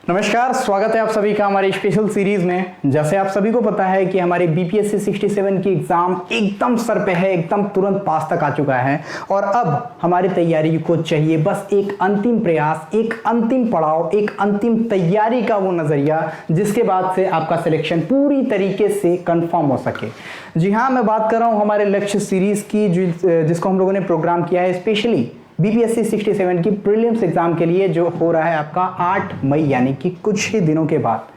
नमस्कार, स्वागत है आप सभी का हमारी स्पेशल सीरीज में। जैसे आप सभी को पता है कि हमारे बीपीएससी 67 की एग्जाम एकदम सर पे है, एकदम तुरंत पास तक आ चुका है और अब हमारी तैयारी को चाहिए बस एक अंतिम प्रयास, एक अंतिम पड़ाव, एक अंतिम तैयारी का वो नजरिया जिसके बाद से आपका सिलेक्शन पूरी तरीके से कंफर्म हो सके। जी हाँ, मैं बात कर रहा हूँ हमारे लक्ष्य सीरीज की जिसको हम लोगों ने प्रोग्राम किया है स्पेशली बीपीएससी 67 की प्रीलिम्स एग्जाम के लिए, जो हो रहा है आपका 8 मई यानी कि कुछ ही दिनों के बाद।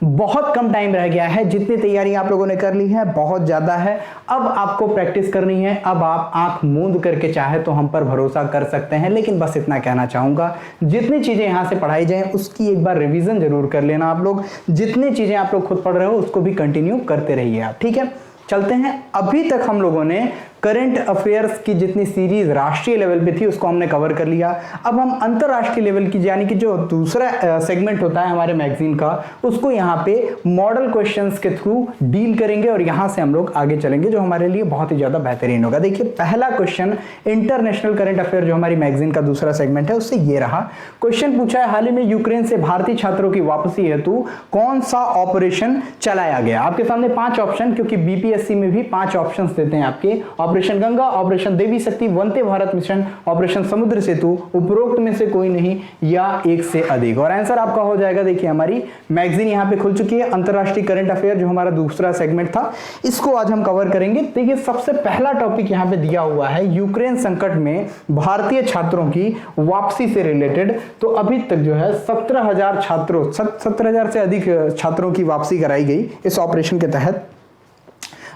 बहुत कम टाइम रह गया है, जितनी तैयारी आप लोगों ने कर ली है बहुत ज्यादा है। अब आपको प्रैक्टिस करनी है, अब आप आंख मूंद करके चाहे तो हम पर भरोसा कर सकते हैं, लेकिन बस इतना कहना चाहूंगा जितनी चीजें यहां से पढ़ाई जाए उसकी एक बार रिवीजन जरूर कर लेना आप लोग। जितनी चीजें आप लोग खुद पढ़ रहे हो उसको भी कंटिन्यू करते रहिए आप, ठीक है। चलते हैं, अभी तक हम लोगों ने करंट अफेयर्स की जितनी सीरीज राष्ट्रीय लेवल पे थी उसको हमने कवर कर लिया। अब हम अंतरराष्ट्रीय लेवल की यानी कि जो दूसरा सेगमेंट होता है हमारे मैगजीन का, उसको यहाँ पे मॉडल क्वेश्चंस के थ्रू डील करेंगे और यहाँ से हम लोग आगे चलेंगे, जो हमारे लिए बहुत ही ज्यादा बेहतरीन होगा। देखिए, पहला क्वेश्चन इंटरनेशनल करंट अफेयर जो हमारी मैगजीन का दूसरा सेगमेंट है उससे ये रहा। क्वेश्चन पूछा है, हाल ही में यूक्रेन से भारतीय छात्रों की वापसी हेतु कौन सा ऑपरेशन चलाया गया। आपके सामने 5 ऑप्शन, क्योंकि बीपीएससी में भी 5 ऑप्शन देते हैं आपके। ऑपरेशन गंगा, ऑपरेशन देवी शक्ति, वंदे भारत मिशन, ऑपरेशन समुद्र सेतु, उपरोक्त में से कोई नहीं या एक से अधिक। और आंसर आपका हो जाएगा, देखिए हमारी मैगजीन यहाँ पे खुल चुकी है। अंतरराष्ट्रीय करंट अफेयर जो हमारा दूसरा सेगमेंट था, इसको आज हम कवर करेंगे। देखिए, सबसे पहला टॉपिक यहाँ पे दिया हुआ है यूक्रेन संकट में भारतीय छात्रों की वापसी से रिलेटेड। तो अभी तक जो है 17,000 से अधिक छात्रों की वापसी कराई गई इस ऑपरेशन के तहत।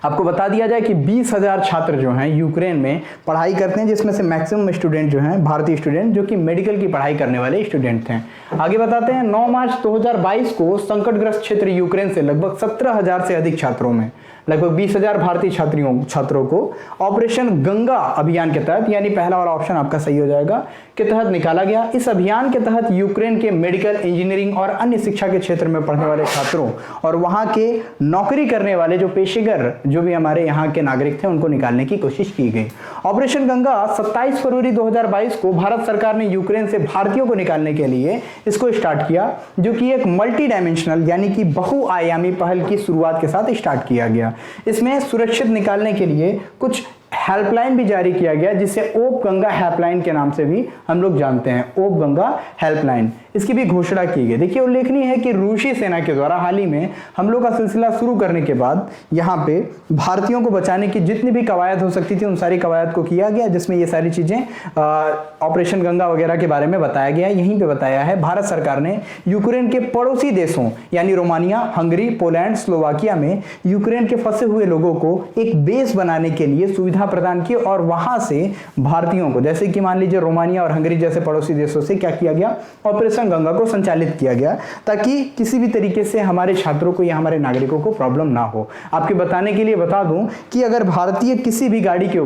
आपको बता दिया जाए कि 20,000 छात्र जो हैं यूक्रेन में पढ़ाई करते हैं, जिसमें से मैक्सिमम स्टूडेंट जो हैं भारतीय स्टूडेंट जो कि मेडिकल की पढ़ाई करने वाले स्टूडेंट थे। आगे बताते हैं, 9 मार्च 2022 को संकटग्रस्त क्षेत्र यूक्रेन से लगभग 17,000 से अधिक छात्रों में लगभग 20,000 भारतीय छात्रों को ऑपरेशन गंगा अभियान के तहत, यानी पहला वाला ऑप्शन आपका सही हो जाएगा, के तहत निकाला गया। इस अभियान के तहत यूक्रेन के मेडिकल, इंजीनियरिंग और अन्य शिक्षा के क्षेत्र में पढ़ने वाले छात्रों और वहां के नौकरी करने वाले जो पेशेगर जो भी हमारे यहाँ के नागरिक थे उनको निकालने की कोशिश की गई। ऑपरेशन गंगा 27 फरवरी 2022 को भारत सरकार ने यूक्रेन से भारतीयों को निकालने के लिए इसको स्टार्ट किया, जो कि एक मल्टी डायमेंशनल यानी कि बहुआयामी पहल की शुरुआत के साथ स्टार्ट किया गया। इसमें सुरक्षित निकालने के लिए कुछ हेल्पलाइन भी जारी किया गया, जिसे ओप गंगा हेल्पलाइन के नाम से भी हम लोग जानते हैं। ओप गंगा हेल्पलाइन, इसकी भी घोषणा की गई। देखिए, उल्लेखनीय है कि रूसी सेना के द्वारा हाल ही में हम लोग का सिलसिला शुरू करने के बाद यहाँ पे भारतीयों को बचाने की जितनी भी कवायद हो सकती थी उन सारी कवायद को किया गया, जिसमें ये सारी चीजें ऑपरेशन गंगा वगैरह के बारे में बताया गया है। यहीं पे बताया है, भारत सरकार ने यूक्रेन के पड़ोसी देशों यानी रोमानिया, हंगरी, पोलैंड, स्लोवाकिया में यूक्रेन के फंसे हुए लोगों को एक बेस बनाने के लिए सुविधा प्रदान की और वहां से भारतीयों को, जैसे कि मान लीजिए रोमानिया और हंगरी जैसे पड़ोसी देशों से क्या किया गया, ऑपरेशन गंगा को संचालित किया गया, ताकि किसी भी तरीके से हमारे छात्रों को या हमारे नागरिकों को प्रॉब्लम ना हो। आपके बताने के लिए बता दूं कि अगर भारतीय किसी भी गाड़ी के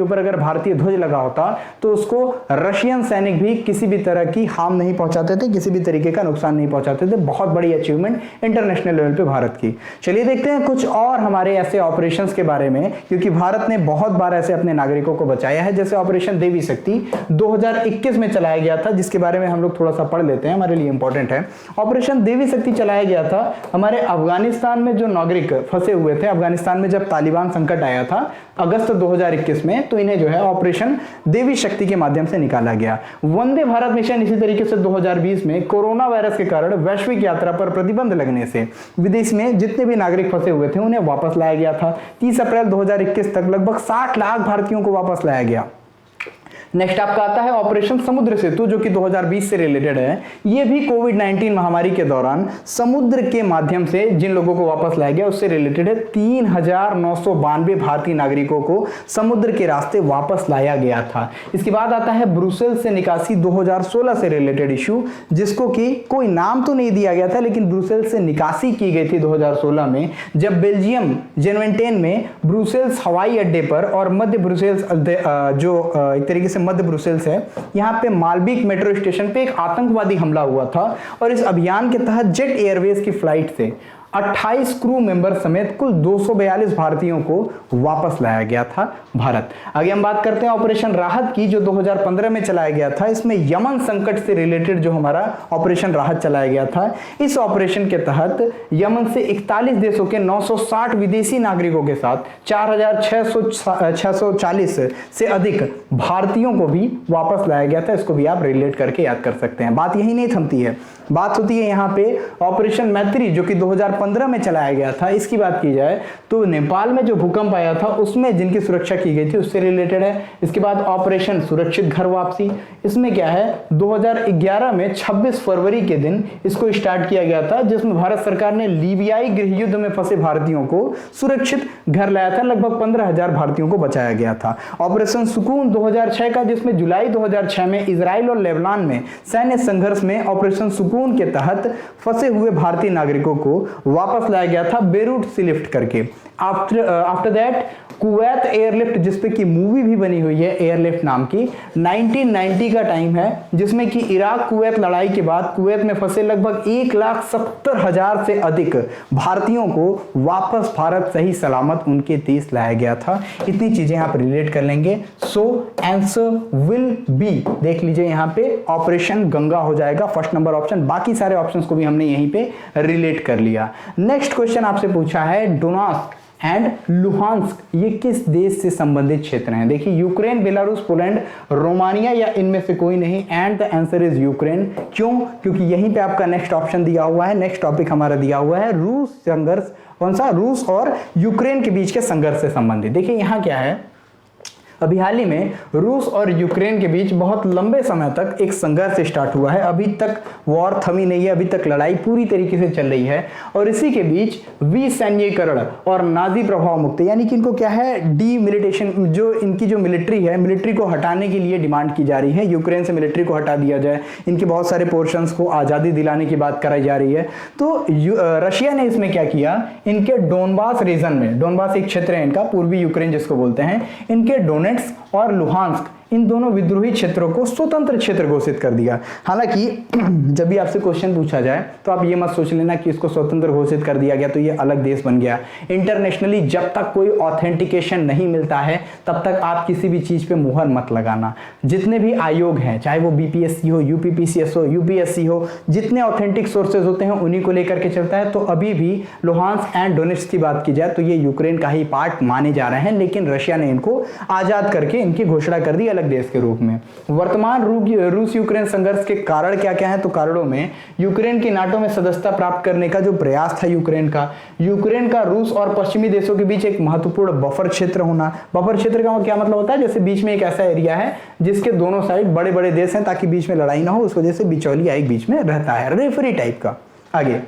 ऊपर अगर भारतीय ध्वज लगा होता तो उसको रशियन सैनिक भी किसी भी तरह की हार्म नहीं पहुंचाते थे, किसी भी तरीके का नुकसान नहीं पहुंचाते थे। बहुत बड़ी अचीवमेंट इंटरनेशनल लेवल पे भारत की। चलिए देखते हैं कुछ और हमारे ऐसे ऑपरेशंस के बारे में, क्योंकि भारत ने बहुत बार ऐसे अपने नागरिकों को बचाया है। जैसे ऑपरेशन देवी शक्ति 2021 में चलाया गया था, जिसके बारे में हम लोग थोड़ा सा पढ़ लेते हैं, हमारे लिए इंपॉर्टेंट है। ऑपरेशन देवी शक्ति चलाया गया था हमारे अफगानिस्तान में जो नागरिक फंसे हुए थे। अफगानिस्तान में जब तालिबान संकट आया था अगस्त 2021 में, तो इन्हें जो है ऑपरेशन देवी शक्ति के माध्यम से निकाला गया। वंदे भारत मिशन इसी तरीके से 2020 में कोरोना वायरस के कारण वैश्विक यात्रा पर प्रतिबंध लगने से विदेश में जितने भी नागरिक फंसे हुए थे उन्हें वापस लाया गया था। 30 अप्रैल 2021 तक लगभग 60 लाख भारतीयों को वापस लाया गया। नेक्स्ट आपका आता है ऑपरेशन समुद्र सेतु, जो कि 2020 से रिलेटेड है। यह भी कोविड-19 महामारी के दौरान समुद्र के माध्यम से जिन लोगों को वापस लाया गया उससे रिलेटेड है। 3,992 भारतीय नागरिकों को समुद्र के रास्ते वापस लाया गया था। इसके बाद आता है ब्रुसेल से निकासी 2016 से रिलेटेड इशू, जिसको कि कोई नाम तो नहीं दिया गया था, लेकिन ब्रुसेल से निकासी की गई थी 2016 में, जब बेल्जियम जेनवेंटेन में ब्रुसेल्स हवाई अड्डे पर और मध्य ब्रुसेल्स जो एक तरीके से मध्य ब्रुसेल्स है, यहाँ पे मालबीक मेट्रो स्टेशन पे एक आतंकवादी हमला हुआ था और इस अभियान के तहत जेट एयरवेज की फ्लाइट से 28 क्रू मेंबर समेत कुल 242 भारतीयों को वापस लाया गया था भारत। आगे हम बात करते हैं ऑपरेशन राहत की, जो 2015 में चलाया गया था। इसमें यमन संकट से रिलेटेड जो हमारा ऑपरेशन राहत चलाया गया था, इस ऑपरेशन के तहत यमन से 41 देशों के 960 विदेशी नागरिकों के साथ 4640 से अधिक भारतीयों को भी वापस लाया गया था। इसको भी आप रिलेट करके याद कर सकते हैं। बात यही नहीं थमती है, बात होती है यहाँ पे ऑपरेशन मैत्री, जो कि 2015 में चलाया गया था। इसकी बात की जाए तो नेपाल में जो भूकंप आया था उसमें जिनकी सुरक्षा की गई थी उससे रिलेटेड है। इसके बाद ऑपरेशन सुरक्षित घर वापसी, इसमें क्या है 2011 में 26 फरवरी के दिन इसको स्टार्ट किया गया था, जिसमें भारत सरकार ने लीबियाई गृह युद्ध में फंसे भारतीयों को सुरक्षित घर लाया था। लगभग 15,000 भारतीयों को बचाया गया था। ऑपरेशन सुकून 2006 का, जिसमें जुलाई 2006 में इजराइल और लेबनान में सैन्य संघर्ष में ऑपरेशन सुकून के तहत फंसे हुए भारतीय नागरिकों को वापस लाया गया था बेरूट से लिफ्ट करके। आफ्टर दैट कुवैत एयरलिफ्ट, जिसपे की मूवी भी बनी हुई है एयरलिफ्ट नाम की, 1990 का टाइम है, जिसमें कि इराक कुवैत लड़ाई के बाद कुवैत में फंसे लगभग 1,70,000 से अधिक भारतीयों को वापस भारत सही सलामत उनके देश लाया गया था। इतनी चीजें आप रिलेट कर लेंगे। सो आंसर विल बी, देख लीजिए यहाँ पे ऑपरेशन गंगा हो जाएगा फर्स्ट नंबर ऑप्शन। बाकी सारे ऑप्शंस को भी हमने यहीं पे रिलेट कर लिया। नेक्स्ट क्वेश्चन आपसे पूछा है डोनेट्स्क एंड लुहांस्क, ये किस देश से संबंधित क्षेत्र हैं? देखिए यूक्रेन, बेलारूस, पोलैंड, रोमानिया या इनमें से कोई नहीं। And the answer is Ukraine. क्यों? क्योंकि यहीं पे आपका नेक्स्ट ऑप्शन दिया हुआ है, नेक्स्ट टॉपिक हमारा दिया हुआ है रूस संघर्ष। कौन सा? रूस और यूक्रेन के बीच के संघर्ष से संबंधित। देखिए यहां क्या है, अभी हाल ही में रूस और यूक्रेन के बीच बहुत लंबे समय तक एक संघर्ष स्टार्ट हुआ है। अभी तक वॉर थमी नहीं है, अभी तक लड़ाई पूरी तरीके से चल रही है। और इसी के बीच विसैन्यीकरण और नाजी प्रभाव मुक्त, यानी कि इनको क्या है, डीमिलिटेशन, जो इनकी जो मिलिट्री है, मिलिट्री को हटाने के लिए डिमांड की जा रही है। यूक्रेन से मिलिट्री को हटा दिया जाए, इनके बहुत सारे पोर्शंस को आज़ादी दिलाने की बात कराई जा रही है। तो रशिया ने इसमें क्या किया, इनके डोनबास रीजन में, डोनबास एक क्षेत्र है इनका, पूर्वी यूक्रेन जिसको बोलते हैं, इनके डोनेट्स्क और लुहांस्क, इन दोनों विद्रोही क्षेत्रों को स्वतंत्र क्षेत्र घोषित कर दिया। हालांकि जब भी आपसे क्वेश्चन पूछा जाए तो आप ये मत सोच लेना कि इसको स्वतंत्र घोषित कर दिया गया तो ये अलग देश बन गया। इंटरनेशनली जब तक कोई ऑथेंटिकेशन नहीं मिलता है तब तक आप किसी भी चीज पे मुहर मत लगाना। जितने भी आयोग हैं, चाहे वो बीपीएससी हो, यूपीपीसीएस हो, यूपीएससी हो, जितने ऑथेंटिक सोर्सेज होते हैं उन्हीं को लेकर के चलता है। तो अभी भी लुहांस्क एंड डोनेट्स्क की बात की जाए तो ये यूक्रेन का ही पार्ट माने जा रहे हैं, लेकिन रशिया ने इनको आजाद करके इनकी घोषणा कर दी देश के रूप में। वर्तमान रूस यूक्रेन संघर्ष के कारण क्या क्या है? तो कारणों में यूक्रेन की नाटो में सदस्यता प्राप्त करने का जो प्रयास था यूक्रेन का रूस और पश्चिमी देशों के बीच एक महत्वपूर्ण बफर क्षेत्र होना। बफर क्षेत्र का क्या मतलब होता है? जैसे बीच में एक ऐसा एरिया है जिसके दोनों साइड बड़े बड़े देश हैं ताकि बीच में लड़ाई ना हो, उस वजह से बिचौलिया एक बीच में रहता है, रेफरी टाइप का। आगे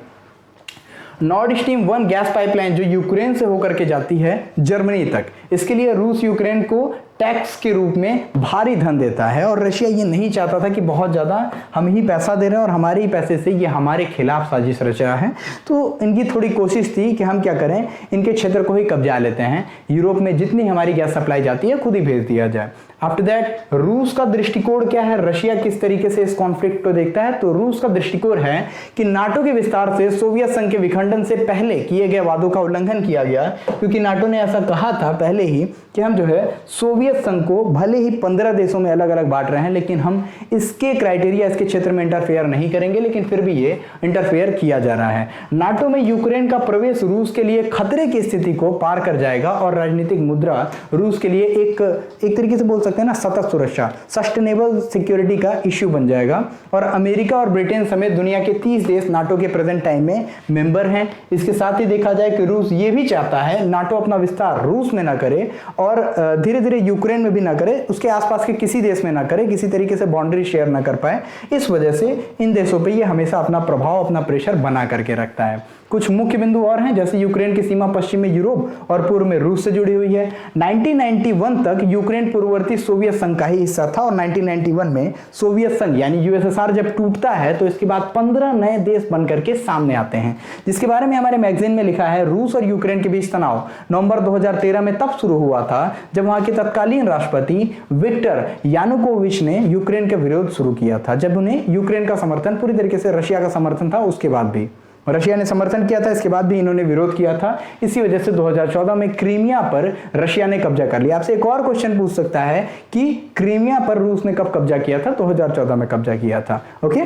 नॉर्ड स्ट्रीम 1 गैस पाइपलाइन जो यूक्रेन से होकर के जाती है जर्मनी तक, इसके लिए रूस यूक्रेन को टैक्स के रूप में भारी धन देता है। और रशिया ये नहीं चाहता था कि बहुत ज़्यादा हम ही पैसा दे रहे हैं और हमारे ही पैसे से ये हमारे खिलाफ साजिश रच रहा है। तो इनकी थोड़ी कोशिश थी कि हम क्या करें, इनके क्षेत्र को ही कब्जा लेते हैं, यूरोप में जितनी हमारी गैस सप्लाई जाती है खुद ही भेज दिया जाए। आफ्टर दैट रूस का दृष्टिकोण क्या है, रशिया किस तरीके से इस कॉन्फ्लिक्ट को देखता है? तो रूस का दृष्टिकोण है कि नाटो के विस्तार से सोवियत संघ के विखंडन से पहले किए गए वादों का उल्लंघन किया गया, क्योंकि नाटो ने ऐसा कहा था पहले ही कि हम जो है सोवियत संघ को भले ही 15 देशों में अलग अलग बांट रहे हैं, लेकिन हम इसके क्राइटेरिया, इसके क्षेत्र में इंटरफेयर नहीं करेंगे, लेकिन फिर भी ये इंटरफेयर किया जा रहा है। नाटो में यूक्रेन का प्रवेश रूस के लिए खतरे की स्थिति को पार कर जाएगा और राजनीतिक मुद्रा रूस के लिए एक तरीके से बोल सकते हैं ना, सतत सुरक्षा, सस्टेनेबल सिक्योरिटी का इश्यू बन जाएगा। और अमेरिका और ब्रिटेन समेत दुनिया के 30 देश नाटो के प्रेजेंट टाइम में मेंबर हैं। इसके साथ ही देखा जाए कि रूस ये भी चाहता है नाटो अपना विस्तार रूस में ना करे और धीरे धीरे यूक्रेन में भी ना करे, उसके आसपास के किसी देश में ना करे, किसी तरीके से बाउंड्री शेयर ना कर पाए। इस वजह से इन देशों पे ये हमेशा अपना प्रभाव, अपना प्रेशर बना करके रखता है। कुछ मुख्य बिंदु और हैं, जैसे यूक्रेन की सीमा पश्चिम में यूरोप और पूर्व में रूस से जुड़ी हुई है। 1991 तक यूक्रेन पूर्ववर्ती सोवियत संघ का ही हिस्सा था और 1991 में सोवियत संघ यानी यूएसएसआर जब टूटता है तो इसके बाद 15 नए देश बनकर के सामने आते हैं, जिसके बारे में हमारे मैगजीन में लिखा है। रूस और यूक्रेन के बीच तनाव नवंबर 2013 में तब शुरू हुआ था जब वहां के तत्कालीन राष्ट्रपति विक्टर यानुकोविच ने यूक्रेन का विरोध शुरू किया था, जब उन्हें यूक्रेन का समर्थन पूरी तरीके से रशिया का समर्थन था उसके बाद भी। रशिया ने समर्थन किया था, इसके बाद भी इन्होंने विरोध किया था। इसी वजह से 2014 में क्रीमिया पर रशिया ने कब्जा कर लिया। आपसे एक और क्वेश्चन पूछ सकता है कि क्रीमिया पर रूस ने कब कब्जा किया था? 2014 में कब्जा किया था। ओके,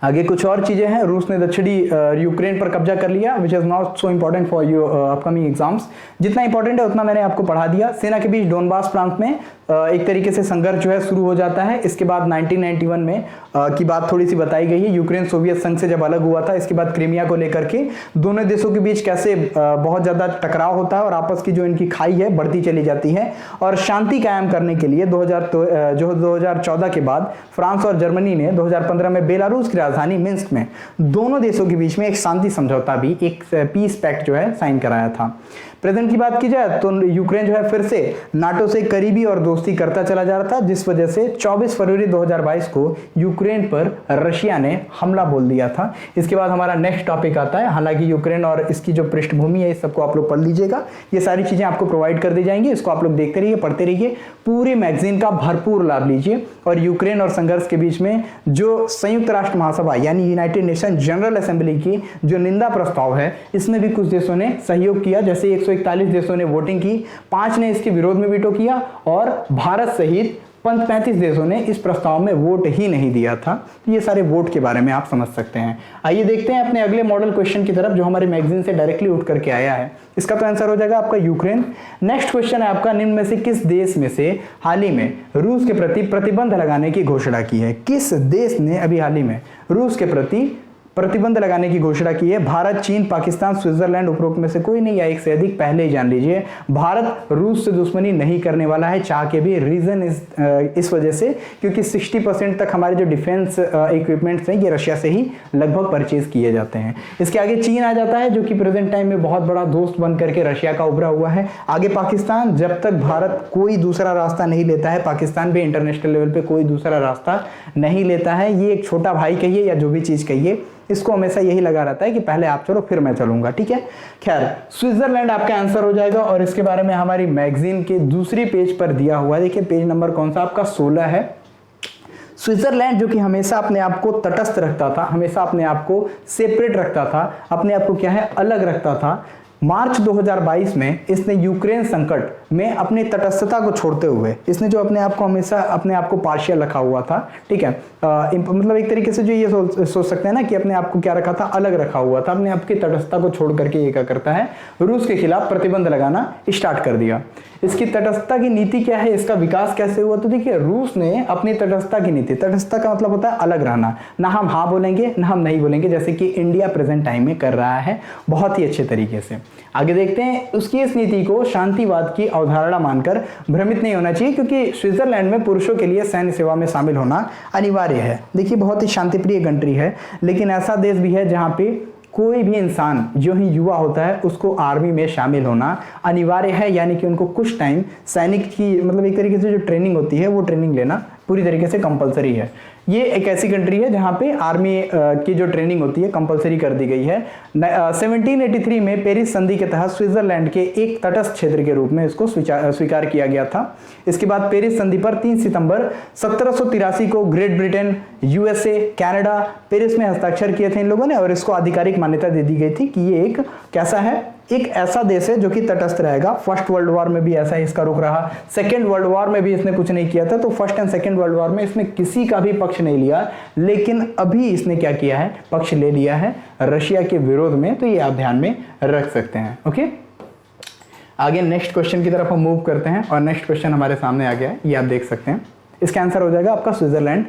आगे कुछ और चीजें हैं। रूस ने दक्षिणी यूक्रेन पर कब्जा कर लिया, which is not so important for your upcoming exams. जितना इंपॉर्टेंट है उतना मैंने आपको पढ़ा दिया। सेना के बीच डोनबास प्रांत में एक तरीके से संघर्ष जो है शुरू हो जाता है। इसके बाद 1991 में की बात थोड़ी सी बताई गई है। यूक्रेन सोवियत संघ से जब अलग हुआ था, इसके बाद क्रीमिया को लेकर के दोनों देशों के बीच कैसे बहुत ज्यादा टकराव होता है और आपस की जो इनकी खाई है बढ़ती चली जाती है। और शांति कायम करने के लिए 2014 के बाद फ्रांस और जर्मनी ने 2015 में बेलारूस की राजधानी मिन्स्क में दोनों देशों के बीच में एक शांति समझौता भी, एक पीस पैक्ट जो है साइन कराया था। प्रेजेंट की बात की जाए तो यूक्रेन जो है फिर से नाटो से करीबी और दोस्ती करता चला जा रहा था, जिस वजह से 24 फरवरी 2022 को यूक्रेन पर रशिया ने हमला बोल दिया था। इसके बाद हमारा नेक्स्ट टॉपिक आता है। हालांकि यूक्रेन और इसकी जो पृष्ठभूमि है इस सबको आप लोग पढ़ लीजिएगा, ये सारी चीजें आपको प्रोवाइड कर दी जाएंगी। इसको आप लोग देखते रहिए, पढ़ते रहिए, पूरी मैगजीन का भरपूर लाभ लीजिए। और यूक्रेन और संघर्ष के बीच में जो संयुक्त राष्ट्र महासभा यानी यूनाइटेड नेशन जनरल असेंबली की जो निंदा प्रस्ताव है, इसमें भी कुछ देशों ने सहयोग किया। जैसे 141 देशों ने वोटिंग की, 5 ने इसके विरोध में वीटो किया और भारत सहित 35 देशों ने इस प्रस्ताव में वोट ही नहीं दिया था। ये सारे वोट के बारे में आप समझ सकते हैं। आइए देखते हैं अपने अगले मॉडल क्वेश्चन की तरफ, जो हमारे मैगजीन से डायरेक्टली उठ करके आया है। इसका तो आंसर हो जाएगा आपका यूक्रेन। नेक्स्ट क्वेश्चन है आपका, निम्न में से किस देश में से हाल ही में रूस के प्रति प्रतिबंध लगाने की घोषणा की है? किस देश ने अभी हाल ही में रूस के प्रति प्रतिबंध लगाने की घोषणा की है? भारत, चीन, पाकिस्तान, स्विट्जरलैंड, उपरोक्त में से कोई नहीं या एक से अधिक? पहले ही जान लीजिए, भारत रूस से दुश्मनी नहीं करने वाला है चाह के भी। रीजन इस वजह से क्योंकि 60% तक हमारे जो डिफेंस इक्विपमेंट्स हैं ये रशिया से ही लगभग परचेज किए जाते हैं। इसके आगे चीन आ जाता है, जो कि प्रेजेंट टाइम में बहुत बड़ा दोस्त बन करके रशिया का उभरा हुआ है। आगे पाकिस्तान, जब तक भारत कोई दूसरा रास्ता नहीं लेता है, पाकिस्तान भी इंटरनेशनल लेवल पे कोई दूसरा रास्ता नहीं लेता है। ये एक छोटा भाई कहिए या जो भी चीज कहिए, इसको हमेशा यही लगा रहता है कि पहले आप चलो फिर मैं चलूंगा, ठीक है। खैर, स्विट्जरलैंड आपका आंसर हो जाएगा और इसके बारे में हमारी मैगजीन के दूसरी पेज पर दिया हुआ है। देखिए पेज नंबर कौन सा आपका? 16 है। स्विट्जरलैंड जो कि हमेशा अपने आप को तटस्थ रखता था, हमेशा अपने आप को सेपरेट रखता था, अपने आप को क्या है अलग रखता था, मार्च 2022 में इसने यूक्रेन संकट में अपनी तटस्थता को छोड़ते हुए, इसने जो अपने आप को हमेशा अपने आप को पार्शियल रखा हुआ था, ठीक है, मतलब एक तरीके से जो ये सोच सकते हैं ना कि अपने आप को क्या रखा था, अलग रखा हुआ था, अपने आप की तटस्थता को छोड़ करके ये क्या करता है, रूस के खिलाफ प्रतिबंध लगाना स्टार्ट कर दिया। इसकी तटस्थता की नीति क्या है, इसका विकास कैसे हुआ? तो देखिए रूस ने अपनी तटस्थता की नीति, तटस्थता का मतलब होता है अलग रहना, ना हम हाँ बोलेंगे ना हम नहीं बोलेंगे, जैसे कि इंडिया प्रेजेंट टाइम में कर रहा है बहुत ही अच्छे तरीके से। आगे देखते हैं, उसकी इस नीति को शांतिवाद की अवधारणा मानकर भ्रमित नहीं होना चाहिए, क्योंकि स्विट्जरलैंड में पुरुषों के लिए सैन्य सेवा में शामिल होना अनिवार्य है। देखिए बहुत ही शांतिप्रिय कंट्री है, लेकिन ऐसा देश भी है जहाँ पे कोई भी इंसान जो ही युवा होता है उसको आर्मी में शामिल होना अनिवार्य है, यानी कि उनको कुछ टाइम सैनिक की मतलब एक तरीके से जो ट्रेनिंग होती है वो ट्रेनिंग लेना पूरी तरीके से कंपलसरी है। ये एक ऐसी कंट्री है जहां पे आर्मी की जो ट्रेनिंग होती है कंपलसरी कर दी गई है। 1783 में पेरिस संधि के तहत स्विट्जरलैंड के एक तटस्थ क्षेत्र के रूप में इसको स्वीकार किया गया था। इसके बाद पेरिस संधि पर 3 सितंबर 1783 को great Britain, USA, Canada Paris में हस्ताक्षर किए थे इन लोगों ने, और इसको आधिकारिक मान्यता दे दी गई थी कि ये एक कैसा है, एक ऐसा देश है जो कि तटस्थ रहेगा। फर्स्ट वर्ल्ड वॉर में भी ऐसा ही इसका रुख रहा, सेकेंड वर्ल्ड वॉर में भी इसने कुछ नहीं किया था, तो first and second world war में इसने किसी का भी पक्ष नहीं लिया, लेकिन अभी इसने क्या किया है, पक्ष ले लिया है रशिया के विरोध में, तो ये आप ध्यान में रख सकते हैं। ओके, आगे नेक्स्ट क्वेश्चन की तरफ हम मूव करते हैं, और नेक्स्ट क्वेश्चन हमारे सामने आ गया है, ये आप देख सकते हैं। इसका आंसर हो जाएगा आपका स्विट्जरलैंड।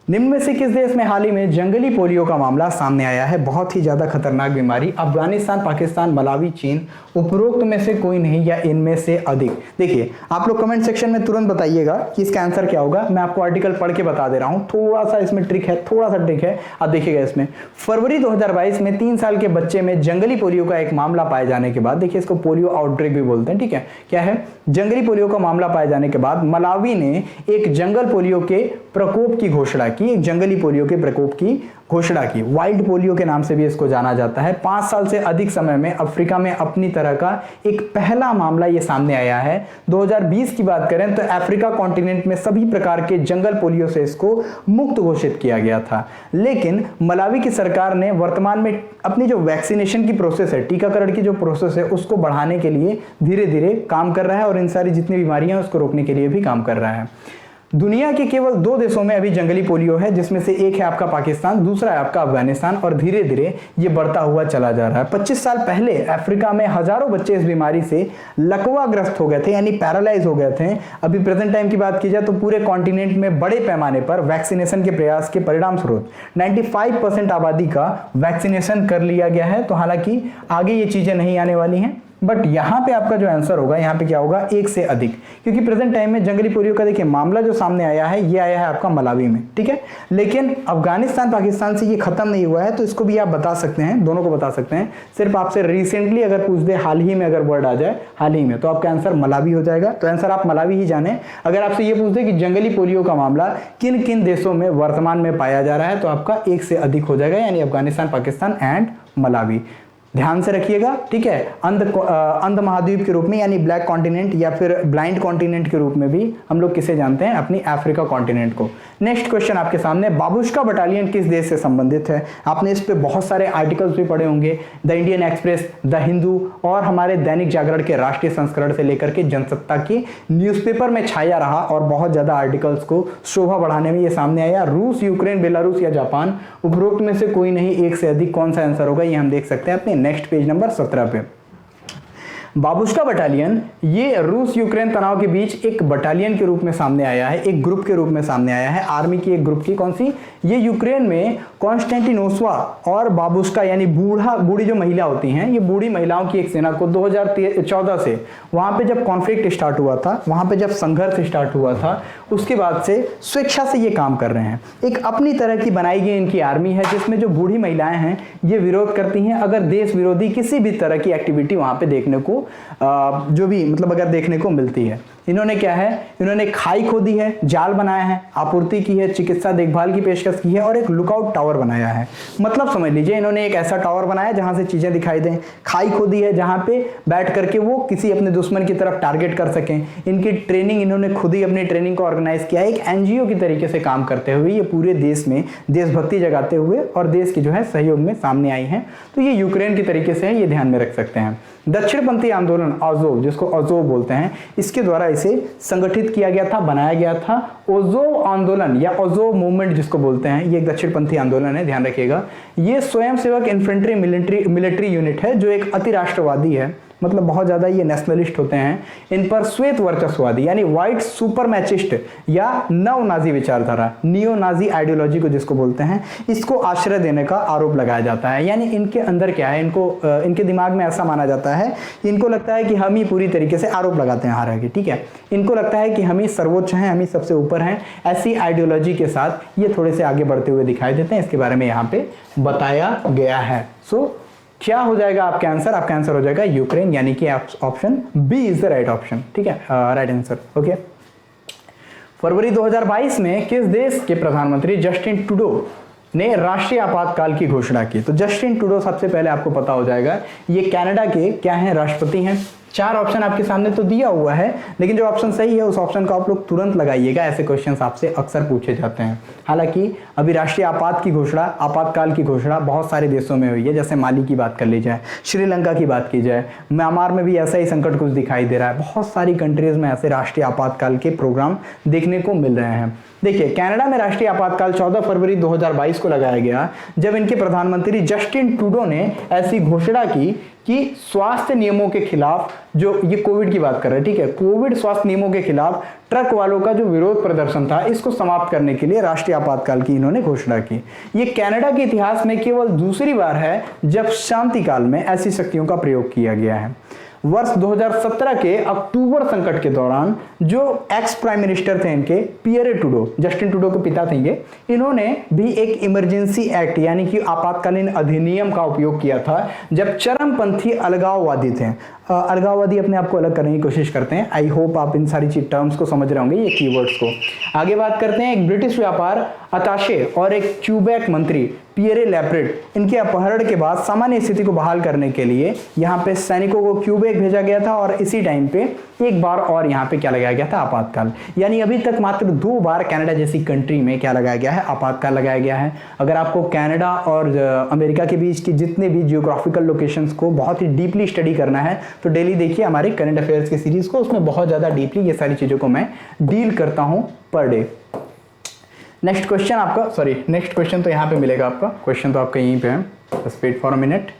निम्न में से किस देश में हाल ही में जंगली पोलियो का मामला सामने आया है? बहुत ही ज्यादा खतरनाक बीमारी। अफगानिस्तान, पाकिस्तान, मलावी, चीन, उपरोक्त में से कोई नहीं या इनमें से अधिक? देखिए आप लोग कमेंट सेक्शन में तुरंत बताइएगा कि इसका आंसर क्या होगा। मैं आपको आर्टिकल पढ़ के बता दे रहा हूं, थोड़ा सा इसमें ट्रिक है, थोड़ा सा ट्रिक है, आप देखिएगा। इसमें फरवरी 2022 में 3 साल के बच्चे में जंगली पोलियो का एक मामला पाए जाने के बाद, देखिए इसको पोलियो आउटब्रेक भी बोलते हैं, ठीक है, क्या है, जंगली पोलियो का मामला पाए जाने के बाद मलावी ने एक जंगल पोलियो के प्रकोप की घोषणा की, एक जंगली पोलियो के प्रकोप की घोषणा की। वाइल्ड पोलियो के नाम से भी इसको जाना जाता है। 5 साल से अधिक समय में अफ्रीका में अपनी तरह का एक पहला मामला ये सामने आया है। 2020 की बात करें तो अफ्रीका कॉन्टिनेंट में सभी प्रकार के जंगल पोलियो से इसको मुक्त घोषित किया गया था। लेकिन मलावी की सरकार ने वर्तमान में अपनी जो वैक्सीनेशन की प्रोसेस है, टीकाकरण की जो प्रोसेस है, उसको बढ़ाने के लिए धीरे धीरे काम कर रहा है और इन सारी जितनी बीमारियां हैं उसको रोकने के लिए भी काम कर रहा है। दुनिया के केवल 2 देशों में अभी जंगली पोलियो है, जिसमें से एक है आपका पाकिस्तान, दूसरा है आपका अफगानिस्तान, और धीरे धीरे ये बढ़ता हुआ चला जा रहा है। 25 साल पहले अफ्रीका में हजारों बच्चे इस बीमारी से लकवाग्रस्त हो गए थे, यानी पैरालाइज हो गए थे। अभी प्रेजेंट टाइम की बात की जाए तो पूरे कॉन्टिनेंट में बड़े पैमाने पर वैक्सीनेशन के प्रयास के परिणाम स्वरूप 95% आबादी का वैक्सीनेशन कर लिया गया है। तो हालांकि आगे ये चीजें नहीं आने वाली हैं, बट यहाँ पे आपका जो आंसर होगा, यहाँ पे क्या होगा, 1 से अधिक, क्योंकि प्रेजेंट टाइम में जंगली पोलियो का देखिए मामला जो सामने आया है ये आया है आपका मलावी में, ठीक है। लेकिन अफगानिस्तान पाकिस्तान से ये खत्म नहीं हुआ है, तो इसको भी आप बता सकते हैं, दोनों को बता सकते हैं। सिर्फ आपसे रिसेंटली अगर पूछ दे, हाल ही में अगर वर्ड आ जाए हाल ही में, तो आपका आंसर मलावी हो जाएगा। तो आंसर आप मलावी ही जाने। अगर आपसे ये पूछ दे कि जंगली पोलियो का मामला किन किन देशों में वर्तमान में पाया जा रहा है, तो आपका 1 से अधिक हो जाएगा, यानी अफगानिस्तान, पाकिस्तान एंड मलावी। ध्यान से रखिएगा, ठीक है। अंध महाद्वीप के रूप में यानी ब्लैक कॉन्टिनेंट या फिर ब्लाइंड कॉन्टिनेंट के रूप में भी हम लोग किसे जानते हैं, अपनी अफ्रीका कॉन्टिनेंट को। नेक्स्ट क्वेश्चन आपके सामने, बाबुश्का बटालियन किस देश से संबंधित है? आपने इस पे बहुत सारे आर्टिकल्स भी पढ़े होंगे, the Indian express, the Hindu और हमारे दैनिक जागरण के राष्ट्रीय संस्करण से लेकर के जनसत्ता के न्यूज़पेपर में छाया रहा और बहुत ज्यादा आर्टिकल्स को शोभा बढ़ाने में ये सामने आया। रूस, यूक्रेन, बेलारूस या जापान, उपरोक्त में से कोई नहीं, 1 से अधिक कौन सा आंसर होगा ये हम देख सकते हैं अपने नेक्स्ट पेज नंबर 17 पे। बाबुश्का बटालियन ये रूस यूक्रेन तनाव के बीच एक बटालियन के रूप में सामने आया है, एक ग्रुप के रूप में सामने आया है, आर्मी की एक ग्रुप की। कौन सी? ये यूक्रेन में कॉन्स्टेंटिनोस्वा और बाबुश्का यानी बूढ़ी जो महिला होती हैं, ये बूढ़ी महिलाओं की एक सेना को 2014 से वहां पे जब कॉन्फ्लिक्ट स्टार्ट हुआ था, वहां पे जब संघर्ष स्टार्ट हुआ था, उसके बाद से स्वेच्छा से ये काम कर रहे हैं। एक अपनी तरह की बनाई गई इनकी आर्मी है, जिसमें जो बूढ़ी महिलाएं हैं ये विरोध करती हैं अगर देश विरोधी किसी भी तरह की एक्टिविटी वहां पे देखने को जो भी मतलब अगर देखने को मिलती है। इन्होंने क्या है, इन्होंने खाई खोदी है, जाल बनाया है, आपूर्ति की है, चिकित्सा देखभाल की पेशकश की है और एक लुकआउट टावर बनाया है। मतलब समझ लीजिए इन्होंने एक ऐसा टावर बनाया जहां से चीजें दिखाई दें, खाई खोदी है जहां पे बैठ करके वो किसी अपने दुश्मन की तरफ टारगेट कर सकें। इनकी ट्रेनिंग इन्होंने खुद ही अपनी ट्रेनिंग को ऑर्गेनाइज किया, एक एनजीओ की तरीके से काम करते हुए ये पूरे देश में देशभक्ति जगाते हुए और देश की जो है सहयोग में सामने आई हैं। तो ये यूक्रेन की तरीके से है, ये ध्यान में रख सकते हैं। दक्षिणपंथी आंदोलन अज़ोव, जिसको अज़ोव बोलते हैं, इसके द्वारा इसे संगठित किया गया था, बनाया गया था। अज़ोव आंदोलन या अज़ोव मूवमेंट जिसको बोलते हैं, ये एक दक्षिणपंथी आंदोलन है, ध्यान रखिएगा। ये स्वयंसेवक इन्फेंट्री मिलिट्री यूनिट है जो एक अति राष्ट्रवादी है, मतलब बहुत ज्यादा ये नेशनलिस्ट होते हैं। इन पर श्वेत वर्चस्ववादी यानी व्हाइट सुपरमैचिस्ट या नव नाजी विचारधारा, नियो नाजी आइडियोलॉजी को जिसको बोलते हैं, इसको आश्रय देने का आरोप लगाया जाता है। यानी इनके अंदर क्या है, इनके दिमाग में ऐसा माना जाता है, इनको लगता है कि हम ही पूरी तरीके से आरोप लगाते हैं हालांकि, ठीक है, इनको लगता है कि हम ही सर्वोच्च हैं, हम ही सबसे ऊपर हैं। ऐसी आइडियोलॉजी के साथ ये थोड़े से आगे बढ़ते हुए दिखाई देते हैं, इसके बारे में यहाँ पे बताया गया है। सो क्या हो जाएगा आपका आंसर? आपका आंसर हो जाएगा यूक्रेन, यानी कि option B is the right option, ठीक है, राइट आंसर। ओके। फरवरी 2022 में किस देश के प्रधानमंत्री जस्टिन ट्रूडो ने राष्ट्रीय आपातकाल की घोषणा की? तो जस्टिन ट्रूडो सबसे पहले आपको पता हो जाएगा ये कनाडा के क्या हैं, राष्ट्रपति हैं। 4 ऑप्शन आपके सामने तो दिया हुआ है, लेकिन जो ऑप्शन सही है उस ऑप्शन को आप लोग तुरंत लगाइएगा, ऐसे क्वेश्चंस आपसे अक्सर पूछे जाते हैं। हालांकि अभी राष्ट्रीय आपातकाल की घोषणा बहुत सारे देशों में हुई है, जैसे माली की बात कर ली जाए, श्रीलंका की बात की जाए, म्यांमार में भी ऐसा ही संकट कुछ दिखाई दे रहा है। बहुत सारी कंट्रीज में ऐसे राष्ट्रीय आपातकाल के प्रोग्राम देखने को मिल रहे हैं। देखिए कनाडा में राष्ट्रीय आपातकाल 14 फरवरी 2022 को लगाया गया, जब इनके प्रधानमंत्री जस्टिन ट्रूडो ने ऐसी घोषणा की कि स्वास्थ्य नियमों के खिलाफ, जो ये कोविड की बात कर रहे हैं, ठीक है, कोविड स्वास्थ्य नियमों के खिलाफ ट्रक वालों का जो विरोध प्रदर्शन था, इसको समाप्त करने के लिए राष्ट्रीय आपातकाल की इन्होंने घोषणा की। ये कनाडा के इतिहास में केवल दूसरी बार है जब शांति काल में ऐसी शक्तियों का प्रयोग किया गया है। वर्ष 2017 के अक्टूबर संकट के दौरान जो एक्स प्राइम मिनिस्टर थे इनके, पियरे ट्रूडो, जस्टिन ट्रूडो के पिता थे ये, इन्होंने भी एक इमरजेंसी एक्ट यानी कि आपातकालीन अधिनियम का उपयोग किया था जब चरमपंथी अलगाववादी थे। अलगाववादी अपने आप को अलग करने की कोशिश करते हैं। आई होप आप इन सारी चीज टर्म्स को समझ रहे होंगे, ये कीवर्ड्स को। आगे बात करते हैं, एक ब्रिटिश व्यापार अताशे और एक क्यूबेक मंत्री पियरे लैप्रेट, इनके अपहरण के बाद सामान्य स्थिति को बहाल करने के लिए यहाँ पे सैनिकों को क्यूबेक भेजा गया था और इसी टाइम पे एक बार और यहाँ पे क्या लगाया गया था, आपातकाल। यानी अभी तक मात्र 2 बार कनाडा जैसी कंट्री में क्या लगाया गया है, आपातकाल लगाया गया है। अगर आपको कनाडा और अमेरिका के बीच की जितने भी जियोग्राफिकल लोकेशंस को बहुत ही डीपली स्टडी करना है तो डेली देखिए हमारे करंट अफेयर्स की सीरीज को, उसमें बहुत ज्यादा डीपली ये सारी चीजों को मैं डील करता हूं पर डे। नेक्स्ट क्वेश्चन आपका, सॉरी नेक्स्ट क्वेश्चन तो यहाँ पे मिलेगा आपका, क्वेश्चन तो आपका यहीं पे है, बस वेट फॉर अ मिनट।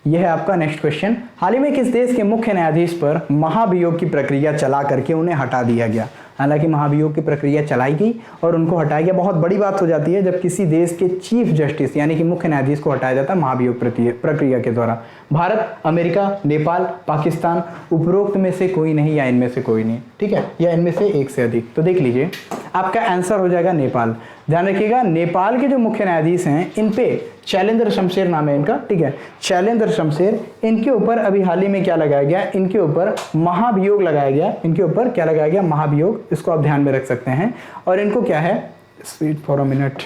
यह है आपका नेक्स्ट क्वेश्चन, हाल ही में किस देश के मुख्य न्यायाधीश पर महाभियोग की प्रक्रिया चला करके उन्हें हटा दिया गया। हालांकि महाभियोग की प्रक्रिया चलाई गई और उनको हटाया गया। बहुत बड़ी बात हो जाती है जब किसी देश के चीफ जस्टिस यानी कि मुख्य न्यायाधीश को हटाया जाता है महाभियोग प्रक्रिया के द्वारा। भारत, अमेरिका, नेपाल, पाकिस्तान, उपरोक्त में से कोई नहीं या इनमें से कोई नहीं, ठीक है, या इनमें से एक से अधिक। तो देख लीजिए आपका आंसर हो जाएगा नेपाल। ध्यान रखिएगा नेपाल के जो मुख्य न्यायाधीश हैं इन पे शैलेंद्र शमशेर नाम है इनका, ठीक है, शैलेंद्र शमशेर, इनके ऊपर अभी हाल ही में क्या लगाया गया, इनके ऊपर महाभियोग लगाया गया। इनके ऊपर क्या लगाया गया, महाभियोग, इसको आप ध्यान में रख सकते हैं। और इनको क्या है, वेट फॉर अ मिनट,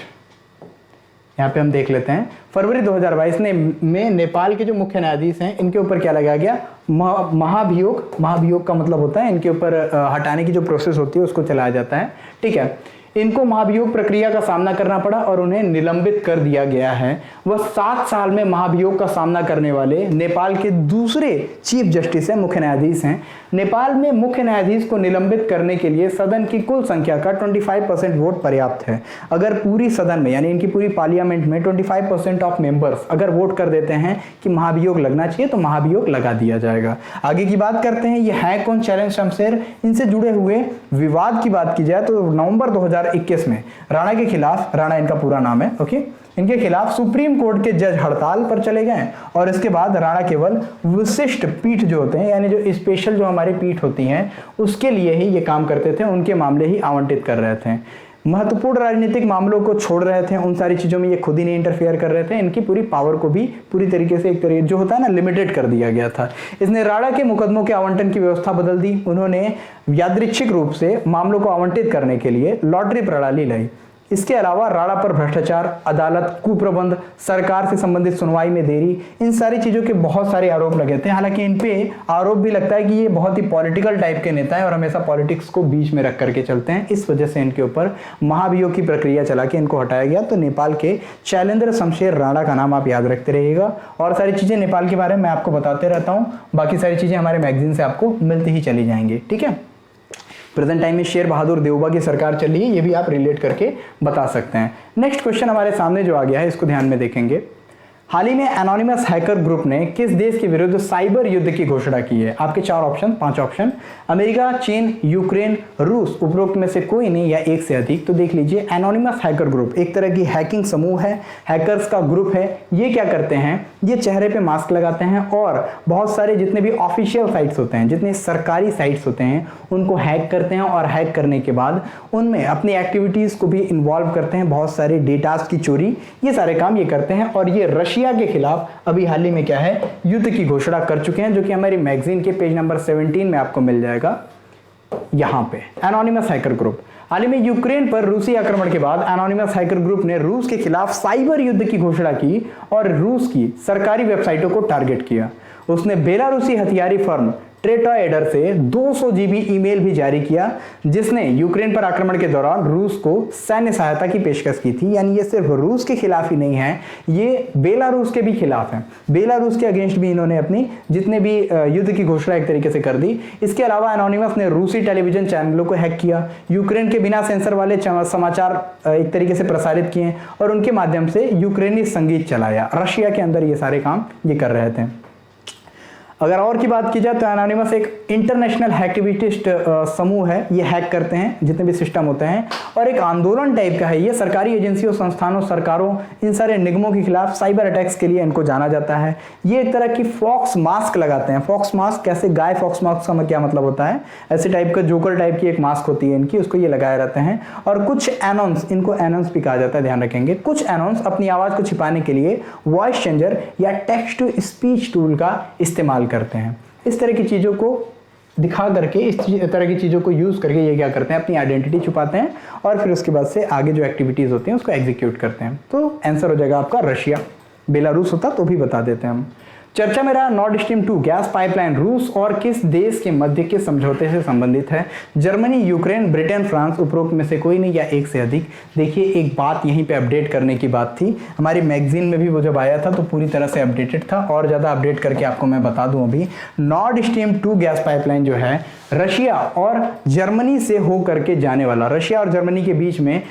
यहाँ पे हम देख लेते हैं, फरवरी 2022 में नेपाल के जो मुख्य न्यायाधीश हैं इनके ऊपर क्या लगाया गया, महाभियोग। महाभियोग का मतलब होता है इनके ऊपर हटाने की जो प्रोसेस होती है उसको चलाया जाता है, ठीक है। इनको महाभियोग प्रक्रिया का सामना करना पड़ा और उन्हें निलंबित कर दिया गया है। वह 7 साल में महाभियोग का सामना करने वाले नेपाल के दूसरे चीफ जस्टिस हैं, मुख्य न्यायाधीश हैं। नेपाल में मुख्य न्यायाधीश को निलंबित करने के लिए सदन की कुल संख्या का 25% वोट पर्याप्त है। अगर पूरी सदन में यानी इनकी पूरी पार्लियामेंट में 25% ऑफ मेंबर्स अगर वोट कर देते हैं कि महाभियोग लगना चाहिए तो महाभियोग लगा दिया जाएगा। आगे की बात करते हैं, ये है कौन, शैलेंद्र शमशेर। इनसे जुड़े हुए विवाद की बात की जाए तो नवंबर 2021 में राणा के खिलाफ, राणा इनका पूरा नाम है, ओके, इनके खिलाफ सुप्रीम कोर्ट के जज हड़ताल पर चले गए और इसके बाद राणा केवल विशिष्ट पीठ जो होते हैं यानी जो स्पेशल जो हमारी पीठ होती हैं उसके लिए ही ये काम करते थे, उनके मामले ही आवंटित कर रहे थे। महत्वपूर्ण राजनीतिक मामलों को छोड़ रहे थे, उन सारी चीजों में ये खुद ही नहीं इंटरफेयर कर रहे थे। इनकी पूरी पावर को भी पूरी तरीके से एक तरीके जो होता है ना लिमिटेड कर दिया गया था। इसने राणा के मुकदमों के आवंटन की व्यवस्था बदल दी। उन्होंने यादृच्छिक रूप से मामलों को आवंटित करने के लिए लॉटरी प्रणाली लाई। इसके अलावा राणा पर भ्रष्टाचार, अदालत, कुप्रबंध, सरकार से संबंधित सुनवाई में देरी, इन सारी चीजों के बहुत सारे आरोप लगे थे। हालांकि इन पे आरोप भी लगता है कि ये बहुत ही पॉलिटिकल टाइप के नेता हैं और हमेशा पॉलिटिक्स को बीच में रख करके चलते हैं। इस वजह से इनके ऊपर महाभियोग की प्रक्रिया चला के इनको हटाया गया। तो नेपाल के शैलेंद्र शमशेर राणा का नाम आप याद रखते रहिएगा और सारी चीजें नेपाल के बारे में आपको बताते रहता हूँ। बाकी सारी चीजें हमारे मैगजीन से आपको मिलती ही चली जाएंगी, ठीक है। प्रेजेंट टाइम में शेर बहादुर देवबा की सरकार चल रही है, ये भी आप रिलेट करके बता सकते हैं। नेक्स्ट क्वेश्चन हमारे सामने जो आ गया है इसको ध्यान में देखेंगे। हाल ही में एनोनिमस हैकर ग्रुप ने किस देश के विरुद्ध साइबर युद्ध की घोषणा की है। आपके 4 ऑप्शन, 5 ऑप्शन, अमेरिका, चीन, यूक्रेन, रूस, उपरोक्त में से कोई नहीं या एक से अधिक। तो देख लीजिए, एनोनिमस हैकर ग्रुप एक तरह की हैकिंग समूह है, हैकर्स का ग्रुप है। ये क्या करते हैं, ये चेहरे पे मास्क लगाते हैं और बहुत सारे जितने भी ऑफिशियल साइट्स होते हैं, जितने सरकारी साइट्स होते हैं उनको हैक करते हैं और हैक करने के बाद उनमें अपनी एक्टिविटीज को भी इन्वॉल्व करते हैं, बहुत सारे डेटास की चोरी, ये सारे काम ये करते हैं। और ये रशिया के खिलाफ अभी हाल ही में क्या है, युद्ध की घोषणा कर चुके हैं, जो कि हमारी मैगजीन के पेज नंबर 17 में आपको मिल जाएगा। यहां पे एनोनिमस हैकर ग्रुप हाल ही में यूक्रेन पर रूसी आक्रमण के बाद एनोनिमस हैकर ग्रुप ने रूस के खिलाफ साइबर युद्ध की घोषणा की और रूस की सरकारी वेबसाइटों को टारगेट किया। उसने बेलारूसी हथियारी फर्म ट्रेटोएडर से 200 GB ईमेल भी जारी किया, जिसने यूक्रेन पर आक्रमण के दौरान रूस को सैन्य सहायता की पेशकश की थी। यानी ये सिर्फ रूस के खिलाफ ही नहीं है, ये बेलारूस के भी खिलाफ है। बेलारूस के अगेंस्ट भी इन्होंने अपनी जितने भी युद्ध की घोषणा एक तरीके से कर दी। इसके अलावा एनोनिमस ने रूसी टेलीविजन चैनलों को हैक किया, यूक्रेन के बिना सेंसर वाले समाचार एक तरीके से प्रसारित किए और उनके माध्यम से यूक्रेनी संगीत चलाया। रशिया के अंदर ये सारे काम ये कर रहे थे। अगर और की बात की जाए तो एनोनिमस एक इंटरनेशनल हैक्टिविस्ट समूह है। ये हैक करते हैं जितने भी सिस्टम होते हैं और एक आंदोलन टाइप का है। ये सरकारी एजेंसियों, संस्थानों, सरकारों, इन सारे निगमों के खिलाफ साइबर अटैक्स के लिए इनको जाना जाता है। ये एक तरह की फॉक्स मास्क लगाते हैं। फॉक्स मास्क कैसे, गाय फॉक्स मास्क का क्या मतलब होता है, ऐसे टाइप का जोकर टाइप की एक मास्क होती है इनकी, उसको ये लगाए रहते हैं। और कुछ एनॉन्स, इनको एनॉन्स भी कहा जाता है, ध्यान रखेंगे। कुछ एनॉन्स अपनी आवाज को छिपाने के लिए वॉइस चेंजर या टेक्स्ट टू स्पीच टूल का इस्तेमाल करते हैं। इस तरह की चीज़ों को दिखा करके, इस तरह की चीज़ों को यूज़ करके ये क्या करते हैं, अपनी आइडेंटिटी छुपाते हैं और फिर उसके बाद से आगे जो एक्टिविटीज़ होती हैं उसको एग्जीक्यूट करते हैं। तो आंसर हो जाएगा आपका रशिया। बेलारूस होता तो भी बता देते हैं हम। चर्चा में रहा नॉर्ड स्ट्रीम 2 गैस पाइपलाइन रूस और किस देश के मध्य के समझौते से संबंधित है? जर्मनी, यूक्रेन, ब्रिटेन, फ्रांस, उपरोक्त में से कोई नहीं या एक से अधिक। देखिए एक बात यहीं पे अपडेट करने की बात थी, हमारी मैगजीन में भी वो जब आया था तो पूरी तरह से अपडेटेड था, और ज़्यादा अपडेट करके आपको मैं बता दूं अभी, नॉर्ड स्ट्रीम 2 गैस पाइपलाइन जो है रशिया और जर्मनी से हो करके जाने वाला, रशिया और जर्मनी के बीच में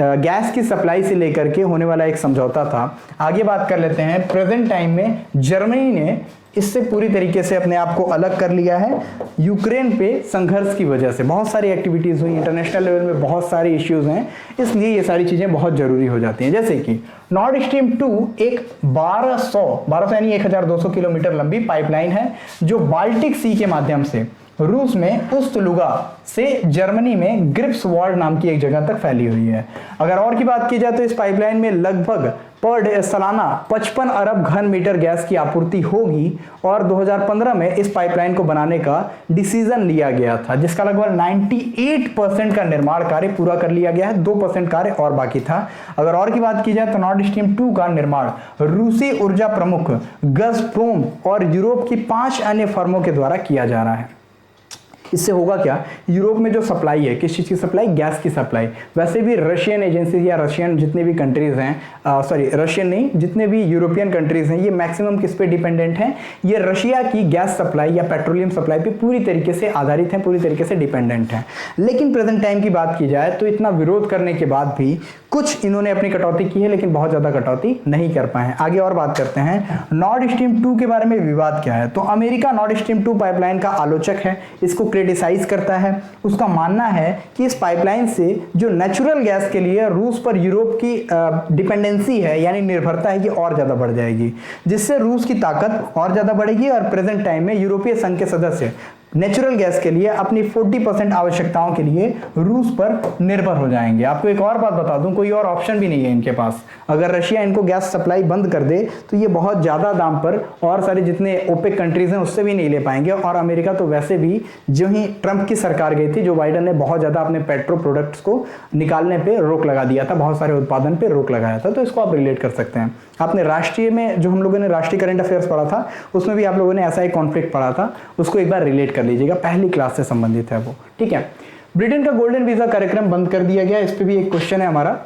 गैस की सप्लाई से लेकर के होने वाला एक समझौता था। आगे बात कर लेते हैं, प्रेजेंट टाइम में जर्मनी ने इससे पूरी तरीके से अपने आप को अलग कर लिया है यूक्रेन पे संघर्ष की वजह से। बहुत सारी एक्टिविटीज़ हुई, इंटरनेशनल लेवल में बहुत सारे इश्यूज हैं, इसलिए ये सारी चीज़ें बहुत ज़रूरी हो जाती हैं। जैसे कि नॉर्ड स्ट्रीम 2 एक 1200 यानी 1200 किलोमीटर लंबी पाइपलाइन है जो बाल्टिक सी के माध्यम से रूस में उस्तलुगा से जर्मनी में ग्रिप्सवाल्ड नाम की एक जगह तक फैली हुई है। अगर और की बात की जाए तो इस पाइपलाइन में लगभग पर डे सालाना 55 अरब घन मीटर गैस की आपूर्ति होगी और 2015 में इस पाइपलाइन को बनाने का डिसीजन लिया गया था, जिसका लगभग 98% का निर्माण कार्य पूरा कर लिया गया है, 2% कार्य और बाकी था। अगर और की बात की जाए तो नॉर्ड स्ट्रीम 2 का निर्माण रूसी ऊर्जा प्रमुख गज़प्रोम और यूरोप की 5 अन्य फर्मों के द्वारा किया जा रहा है। इससे होगा क्या, यूरोप में जो सप्लाई है, किस चीज़ की सप्लाई, गैस की सप्लाई, वैसे भी रशियन एजेंसी या रशियन जितने भी कंट्रीज़ हैं, रशियन नहीं, जितने भी यूरोपियन कंट्रीज़ हैं, ये मैक्सिमम किस पे डिपेंडेंट हैं, ये रशिया की गैस सप्लाई या पेट्रोलियम सप्लाई पे पूरी तरीके से आधारित हैं, पूरी तरीके से डिपेंडेंट हैं। लेकिन प्रेजेंट टाइम की बात की जाए तो इतना विरोध करने के बाद भी कुछ इन्होंने अपनी कटौती की है, लेकिन बहुत ज़्यादा कटौती नहीं कर पाए हैं। आगे और बात करते हैं, नॉर्ड स्ट्रीम 2 के बारे में विवाद क्या है? तो अमेरिका नॉर्ड स्ट्रीम 2 पाइपलाइन का आलोचक है, इसको क्रिटिसाइज करता है। उसका मानना है कि इस पाइपलाइन से जो नेचुरल गैस के लिए रूस पर यूरोप की डिपेंडेंसी है, यानी निर्भरता है, कि और ज़्यादा बढ़ जाएगी, जिससे रूस की ताकत और ज़्यादा बढ़ेगी और प्रेजेंट टाइम में यूरोपीय संघ के सदस्य नेचुरल गैस के लिए अपनी 40% आवश्यकताओं के लिए रूस पर निर्भर हो जाएंगे। आपको एक और बात बता दूं, कोई और ऑप्शन भी नहीं है इनके पास। अगर रशिया इनको गैस सप्लाई बंद कर दे तो ये बहुत ज़्यादा दाम पर और सारे जितने ओपेक कंट्रीज हैं उससे भी नहीं ले पाएंगे। और अमेरिका तो वैसे भी, जो ही ट्रंप की सरकार गई थी, जो बाइडन ने बहुत ज़्यादा अपने पेट्रो प्रोडक्ट्स को निकालने पर रोक लगा दिया था, बहुत सारे उत्पादन पर रोक लगाया था। तो इसको आप रिलेट कर सकते हैं। आपने राष्ट्रीय में जो हम लोगों ने राष्ट्रीय करंट अफेयर्स पढ़ा था, उसमें भी आप लोगों ने ऐसा एक कॉन्फ्लिक्ट पढ़ा था, उसको एक बार रिलेट कर लीजिएगा, पहली क्लास से संबंधित है वो, ठीक है। ब्रिटेन का गोल्डन वीजा कार्यक्रम बंद कर दिया गया, इस पे भी एक क्वेश्चन है हमारा।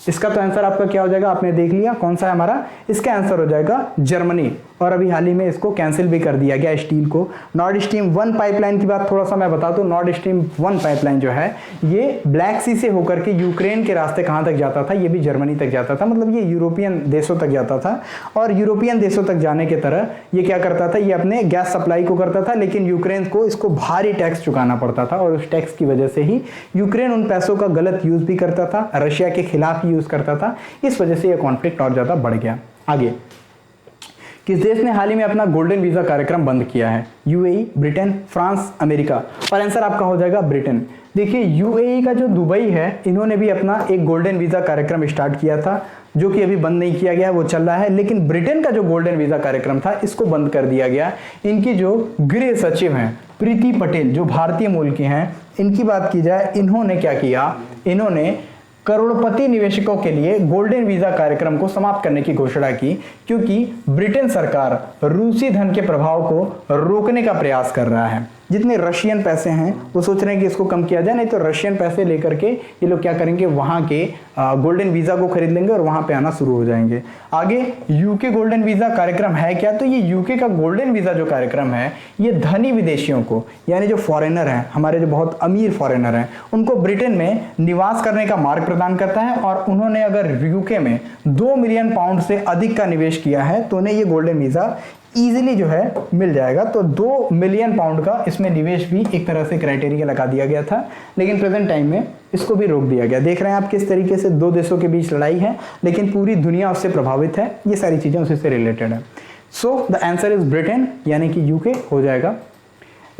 इसका तो आंसर आपका क्या हो जाएगा, आपने देख लिया कौन सा है हमारा, इसका आंसर हो जाएगा जर्मनी। और अभी हाल ही में इसको कैंसिल भी कर दिया गया स्टील को। नॉर्ड स्ट्रीम 1 पाइपलाइन की बात थोड़ा सा मैं बता दूं, नॉर्ड स्ट्रीम 1 पाइपलाइन जो है ये ब्लैक सी से होकर के यूक्रेन के रास्ते कहां तक जाता था, ये भी जर्मनी तक जाता था, मतलब ये यूरोपियन देशों तक जाता था। और यूरोपियन देशों तक जाने के तरह ये क्या करता था, ये अपने गैस सप्लाई को करता था, लेकिन यूक्रेन को इसको भारी टैक्स चुकाना पड़ता था और उस टैक्स की वजह से ही यूक्रेन उन पैसों का गलत यूज भी करता था, रशिया के खिलाफ यूज करता था। इस वजह से यह कॉन्फ्लिक्ट और ज्यादा बढ़ गया। आगे, किस देश ने हाल ही में अपना गोल्डन वीजा कार्यक्रम बंद किया है? UAE, Britain, France, America. और आंसर आपका हो जाएगा ब्रिटेन। देखिए यूएई का जो दुबई है, इन्होंने भी अपना एक गोल्डन वीजा कार्यक्रम स्टार्ट किया था, जो कि अभी बंद नहीं किया गया है, वो चल रहा है। लेकिन ब्रिटेन का जो गोल्डन वीजा कार्यक्रम था, इसको बंद कर दिया गया। इनकी जो गृह सचिव हैं प्रीति पटेल, जो भारतीय मूल की हैं, इनकी बात की जाए, इन्होंने क्या किया, इन्होंने करोड़पति निवेशकों के लिए गोल्डन वीजा कार्यक्रम को समाप्त करने की घोषणा की, क्योंकि ब्रिटेन सरकार रूसी धन के प्रभाव को रोकने का प्रयास कर रहा है। जितने रशियन पैसे हैं वो सोच रहे हैं कि इसको कम किया जाए, नहीं तो रशियन पैसे लेकर के ये लोग क्या करेंगे, वहाँ के गोल्डन वीज़ा को खरीद लेंगे और वहाँ पे आना शुरू हो जाएंगे। आगे यूके गोल्डन वीज़ा कार्यक्रम है क्या? तो ये यूके का गोल्डन वीज़ा जो कार्यक्रम है, ये धनी विदेशियों को, यानी जो फॉरेनर हैं, हमारे जो बहुत अमीर फॉरेनर हैं, उनको ब्रिटेन में निवास करने का मार्ग प्रदान करता है। और उन्होंने अगर यूके में 2 मिलियन पाउंड से अधिक का निवेश किया है तो उन्हें ये गोल्डन वीज़ा इजीली जो है मिल जाएगा। तो 2 मिलियन पाउंड का इसमें निवेश भी एक तरह से क्राइटेरिया लगा दिया गया था, लेकिन प्रेजेंट टाइम में इसको भी रोक दिया गया। देख रहे हैं आप किस तरीके से दो देशों के बीच लड़ाई है, लेकिन पूरी दुनिया उससे प्रभावित है। ये सारी चीज़ें उसी से रिलेटेड है। So the answer is Britain, यानी कि यूके हो जाएगा।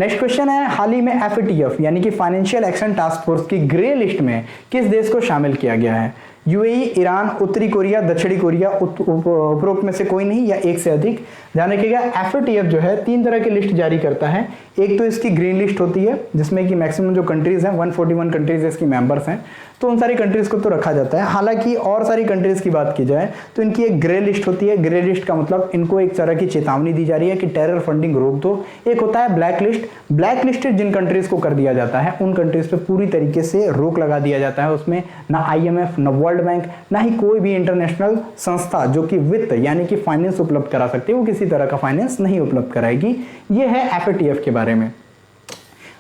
नेक्स्ट क्वेश्चन है, हाल ही में FATF यानी कि फाइनेंशियल एक्शन टास्क फोर्स की ग्रे लिस्ट में किस देश को शामिल किया गया है? यूएई, ईरान, उत्तरी कोरिया, दक्षिणी कोरिया, उपरोक्त में से कोई नहीं या एक से अधिक। ध्यान रखिएगा एफएटीएफ जो है 3 तरह की लिस्ट जारी करता है। एक तो इसकी ग्रीन लिस्ट होती है जिसमें कि मैक्सिमम जो कंट्रीज हैं 141 कंट्रीज इसकी मेंबर्स हैं, तो उन सारी कंट्रीज को तो रखा जाता है। हालांकि और सारी कंट्रीज की बात की जाए तो इनकी एक ग्रे लिस्ट होती है। ग्रे लिस्ट का मतलब इनको एक तरह की चेतावनी दी जा रही है कि टेरर फंडिंग रोक दो। एक होता है ब्लैक लिस्ट। ब्लैक लिस्टेड जिन कंट्रीज को कर दिया जाता है उन कंट्रीज पे पूरी तरीके से रोक लगा दिया जाता है। उसमें ना IMF, ना वर्ल्ड बैंक, ना ही कोई भी इंटरनेशनल संस्था जो कि वित्त यानी कि फाइनेंस उपलब्ध करा सकती है, वो किसी तरह का फाइनेंस नहीं उपलब्ध कराएगी। ये है एफएटीएफ के बारे में।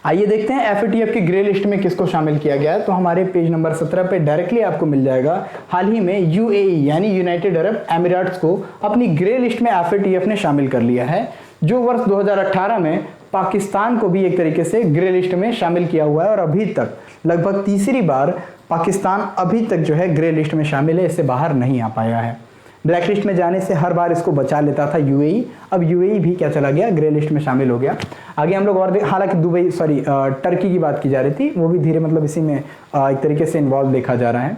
आइए देखते हैं एफएटीएफ की ग्रे लिस्ट में किसको शामिल किया गया है। तो हमारे पेज नंबर 17 पे डायरेक्टली आपको मिल जाएगा। हाल ही में यूएई यानी यूनाइटेड अरब एमिरेट्स को अपनी ग्रे लिस्ट में एफएटीएफ ने शामिल कर लिया है, जो वर्ष 2018 में पाकिस्तान को भी एक तरीके से ग्रे लिस्ट में शामिल किया हुआ है। और अभी तक लगभग तीसरी बार पाकिस्तान अभी तक जो है ग्रे लिस्ट में शामिल है, इससे बाहर नहीं आ पाया है। ब्लैक लिस्ट में जाने से हर बार इसको बचा लेता था यूएई, अब यूएई भी क्या चला गया, ग्रे लिस्ट में शामिल हो गया। आगे हम लोग और हालांकि दुबई टर्की की बात की जा रही थी, वो भी धीरे मतलब इसी में एक तरीके से इन्वॉल्व देखा जा रहा है।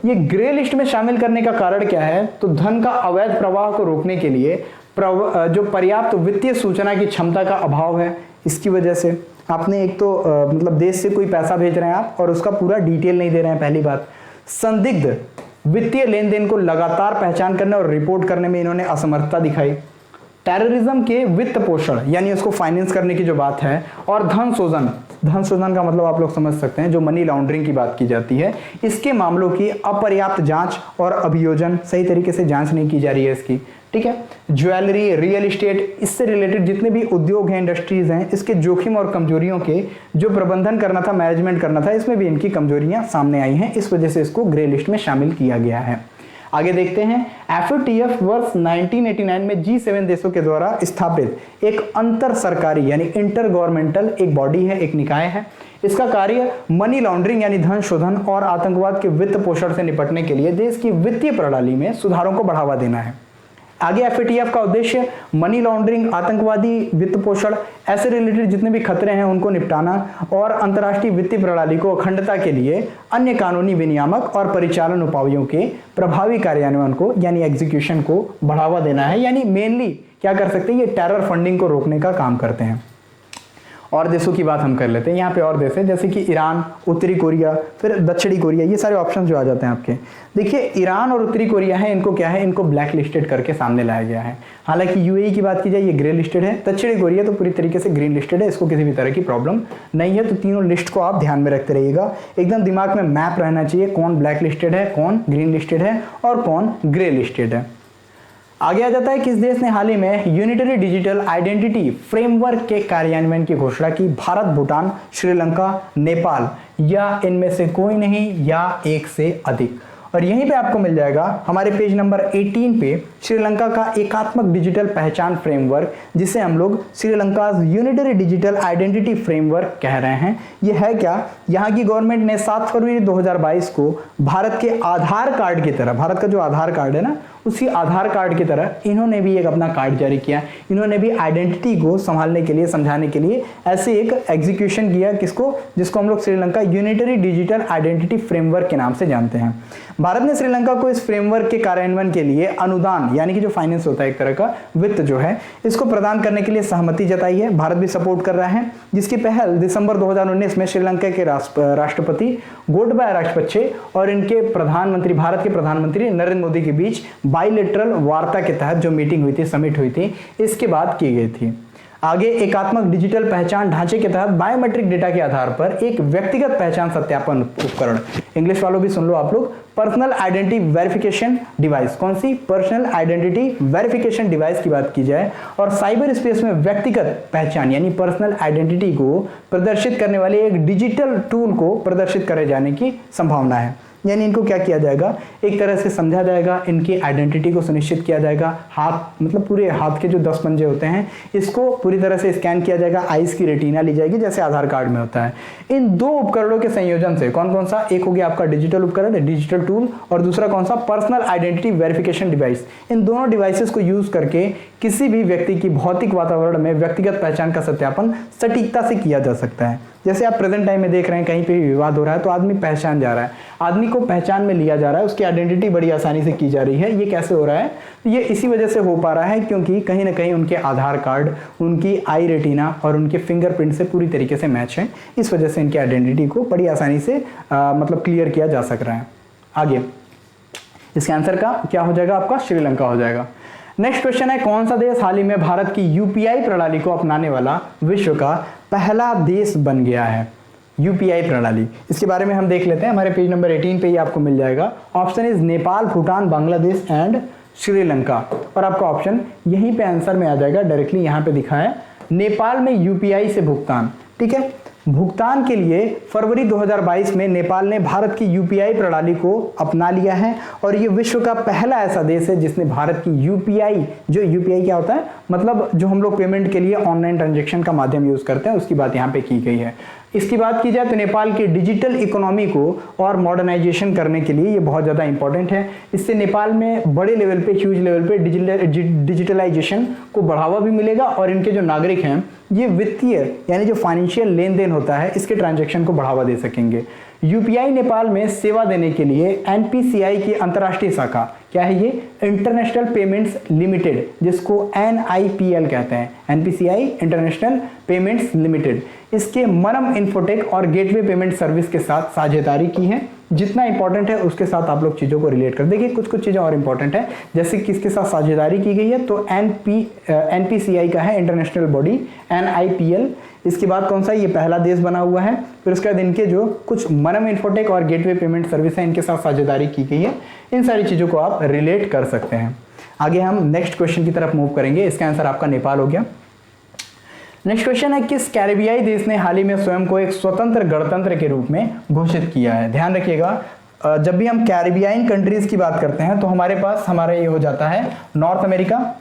ये ग्रे लिस्ट में शामिल करने का कारण क्या है, तो धन का अवैध प्रवाह को रोकने के लिए जो पर्याप्त वित्तीय सूचना की क्षमता का अभाव है, इसकी वजह से आपने एक तो मतलब देश से कोई पैसा भेज रहे हैं आप और उसका पूरा डिटेल नहीं दे रहे हैं। पहली बात, संदिग्ध वित्तीय लेन देन को लगातार पहचान करने और रिपोर्ट करने में इन्होंने असमर्थता दिखाई। टेररिज्म के वित्त पोषण यानी उसको फाइनेंस करने की जो बात है, और धन शोधन का मतलब आप लोग समझ सकते हैं, जो मनी लॉन्ड्रिंग की बात की जाती है, इसके मामलों की अपर्याप्त जांच और अभियोजन, सही तरीके से जांच नहीं की जा रही है इसकी। ठीक है, ज्वेलरी, रियल एस्टेट, इससे रिलेटेड जितने भी उद्योग हैं, इंडस्ट्रीज हैं, इसके जोखिम और कमजोरियों के जो प्रबंधन करना था, मैनेजमेंट करना था, इसमें भी इनकी कमजोरियां सामने आई हैं। इस वजह से इसको ग्रे लिस्ट में शामिल किया गया है। आगे देखते हैं, एफएटीएफ वर्ष 1989 में G7 देशों के द्वारा स्थापित एक अंतर सरकारी यानी इंटर गवर्नमेंटल एक बॉडी है, एक निकाय है। इसका कार्य मनी लॉन्ड्रिंग यानी धन शोधन और आतंकवाद के वित्त पोषण से निपटने के लिए देश की वित्तीय प्रणाली में सुधारों को बढ़ावा देना है। आगे एफएटीएफ का उद्देश्य मनी लॉन्ड्रिंग, आतंकवादी वित्त पोषण, ऐसे रिलेटेड जितने भी खतरे हैं उनको निपटाना और अंतर्राष्ट्रीय वित्तीय प्रणाली को अखंडता के लिए अन्य कानूनी विनियामक और परिचालन उपायों के प्रभावी कार्यान्वयन को यानी एग्जीक्यूशन को बढ़ावा देना है। यानी मेनली क्या कर सकते हैं, ये टेरर फंडिंग को रोकने का काम करते हैं। और देशों की बात हम कर लेते हैं। यहाँ पे और देश है जैसे कि ईरान, उत्तरी कोरिया, फिर दक्षिणी कोरिया, ये सारे ऑप्शन जो आ जाते हैं आपके। देखिए ईरान और उत्तरी कोरिया है, इनको क्या है, इनको ब्लैक लिस्टेड करके सामने लाया गया है। हालांकि यूएई की बात की जाए ये ग्रे लिस्टेड है, दक्षिणी कोरिया तो पूरी तरीके से ग्रीन लिस्टेड है, इसको किसी भी तरह की प्रॉब्लम नहीं है। तो तीनों लिस्ट को आप ध्यान में रखते रहिएगा, एकदम दिमाग में मैप रहना चाहिए, कौन ब्लैक लिस्टेड है, कौन ग्रीन लिस्टेड है और कौन ग्रे लिस्टेड है। आगे आ जाता है किस देश ने हाल ही में यूनिटरी डिजिटल आइडेंटिटी फ्रेमवर्क के कार्यान्वयन की घोषणा की। भारत, भूटान, श्रीलंका, नेपाल या इनमें से कोई नहीं या एक से अधिक। और यहीं पे आपको मिल जाएगा हमारे पेज नंबर 18 पे श्रीलंका का एकात्मक डिजिटल पहचान फ्रेमवर्क, जिसे हम लोग Sri Lanka unitary digital identity framework कह रहे हैं। ये है क्या, यहाँ की गवर्नमेंट ने 7 फरवरी 2022 को भारत के आधार कार्ड की तरह, भारत का जो आधार कार्ड है ना, उसी आधार कार्ड की तरह इन्होंने भी एक अपना कार्ड जारी किया। इन्होंने भी आइडेंटिटी को संभालने के लिए, समझाने के लिए ऐसे एक एग्जीक्यूशन किया, किसको, जिसको हम लोग Sri Lanka unitary digital identity framework के नाम से जानते हैं। भारत ने श्रीलंका को इस फ्रेमवर्क के कार्यान्वयन के लिए अनुदान यानी कि जो फाइनेंस होता है, एक तरह का वित्त जो है, इसको प्रदान करने के लिए सहमति जताई है। भारत भी सपोर्ट कर रहा है, जिसकी पहल दिसंबर 2019 में श्रीलंका के राष्ट्रपति गोटबाया राजपक्षे और इनके प्रधानमंत्री, भारत के प्रधानमंत्री नरेंद्र मोदी के बीच बाइलेटरल वार्ता के तहत जो मीटिंग हुई थी, समिट हुई थी, इसके बाद की गई थी। आगे एकात्मक डिजिटल पहचान ढांचे के तहत बायोमेट्रिक डेटा के आधार पर एक व्यक्तिगत पहचान सत्यापन उपकरण, इंग्लिश वालों भी सुन लो आप लोग, पर्सनल आइडेंटिटी वेरिफिकेशन डिवाइस। कौन सी, पर्सनल आइडेंटिटी वेरिफिकेशन डिवाइस की बात की जाए, और साइबर स्पेस में व्यक्तिगत पहचान यानी पर्सनल आइडेंटिटी को प्रदर्शित करने वाले एक डिजिटल टूल को प्रदर्शित करे जाने की संभावना है। यानी इनको क्या किया जाएगा, एक तरह से समझा जाएगा, इनकी आइडेंटिटी को सुनिश्चित किया जाएगा। हाथ मतलब पूरे हाथ के जो 10 पंजे होते हैं, इसको पूरी तरह से स्कैन किया जाएगा, आईज की रेटिना ली जाएगी जैसे आधार कार्ड में होता है। इन दो उपकरणों के संयोजन से कौन कौन सा, एक हो गया आपका डिजिटल उपकरण, डिजिटल टूल, और दूसरा कौन सा, पर्सनल आइडेंटिटी वेरिफिकेशन डिवाइस। इन दोनों डिवाइसेस को यूज करके किसी भी व्यक्ति की भौतिक वातावरण में व्यक्तिगत पहचान का सत्यापन सटीकता से किया जा सकता है। जैसे आप प्रेजेंट टाइम में देख रहे हैं कहीं पे भी विवाद हो रहा है तो आदमी पहचान जा रहा है, आदमी को पहचान में लिया जा रहा है, उसकी आइडेंटिटी बड़ी आसानी से की जा रही है। ये कैसे हो रहा है? ये इसी वजह से हो पा रहा है क्योंकि कहीं ना कहीं उनके आधार कार्ड, उनकी आई रेटिना और उनके फिंगरप्रिंट से पूरी तरीके से मैच है। इस वजह से इनकी आइडेंटिटी को बड़ी आसानी से मतलब क्लियर किया जा सक रहा है। आगे इसके आंसर का क्या हो जाएगा आपका? श्रीलंका हो जाएगा। नेक्स्ट क्वेश्चन है, कौन सा देश हाल ही में भारत की यूपीआई प्रणाली को अपनाने वाला विश्व का पहला देश बन गया है? यूपीआई प्रणाली, इसके बारे में हम देख लेते हैं। हमारे पेज नंबर 18 पे ही आपको मिल जाएगा। Option is Nepal, Bhutan, Bangladesh and Sri Lanka. और आपका ऑप्शन यहीं पे आंसर में आ जाएगा, डायरेक्टली यहाँ पे दिखा है नेपाल में यूपीआई से भुगतान। ठीक है, भुगतान के लिए फरवरी 2022 में नेपाल ने भारत की यूपीआई प्रणाली को अपना लिया है और ये विश्व का पहला ऐसा देश है जिसने भारत की यूपीआई, जो यूपीआई क्या होता है मतलब जो हम लोग पेमेंट के लिए ऑनलाइन ट्रांजैक्शन का माध्यम यूज करते हैं, उसकी बात यहाँ पे की गई है। इसकी बात की जाए तो नेपाल की डिजिटल इकोनॉमी को और मॉडर्नाइजेशन करने के लिए ये बहुत ज़्यादा इंपॉर्टेंट है। इससे नेपाल में बड़े लेवल पे, ह्यूज लेवल पे डिजिटलाइजेशन को बढ़ावा भी मिलेगा और इनके जो नागरिक हैं ये वित्तीय यानी जो फाइनेंशियल लेन देन होता है इसके ट्रांजैक्शन को बढ़ावा दे सकेंगे। यूपीआई नेपाल में सेवा देने के लिए एनपीसीआई की अंतर्राष्ट्रीय शाखा क्या है? ये इंटरनेशनल पेमेंट्स लिमिटेड, जिसको एनआईपीएल कहते हैं, एनपीसीआई इंटरनेशनल पेमेंट्स लिमिटेड, इसके मनम इन्फोटेक और गेटवे पेमेंट सर्विस के साथ साझेदारी की है। जितना इंपॉर्टेंट है उसके साथ आप लोग चीज़ों को रिलेट कर देखिए। कुछ कुछ चीज़ें और इंपॉर्टेंट है, जैसे किसके साथ साझेदारी की गई है तो एनपीसीआई का है इंटरनेशनल बॉडी, एनआईपीएल। इसके बाद कौन सा? ये पहला देश बना हुआ है। फिर उसके बाद इनके जो कुछ मनम इन्फोटेक और गेटवे पेमेंट सर्विस है इनके साथ साझेदारी की गई है। इन सारी चीज़ों को आप रिलेट कर सकते हैं। आगे हम नेक्स्ट क्वेश्चन की तरफ मूव करेंगे। इसका आंसर आपका नेपाल हो गया। नेक्स्ट क्वेश्चन है, किस कैरिबियाई देश ने हाल ही में स्वयं को एक स्वतंत्र गणतंत्र के रूप में घोषित किया है? ध्यान रखिएगा, जब भी हम कैरिबियाई कंट्रीज की बात करते हैं तो हमारे पास हमारा ये हो जाता है नॉर्थ अमेरिका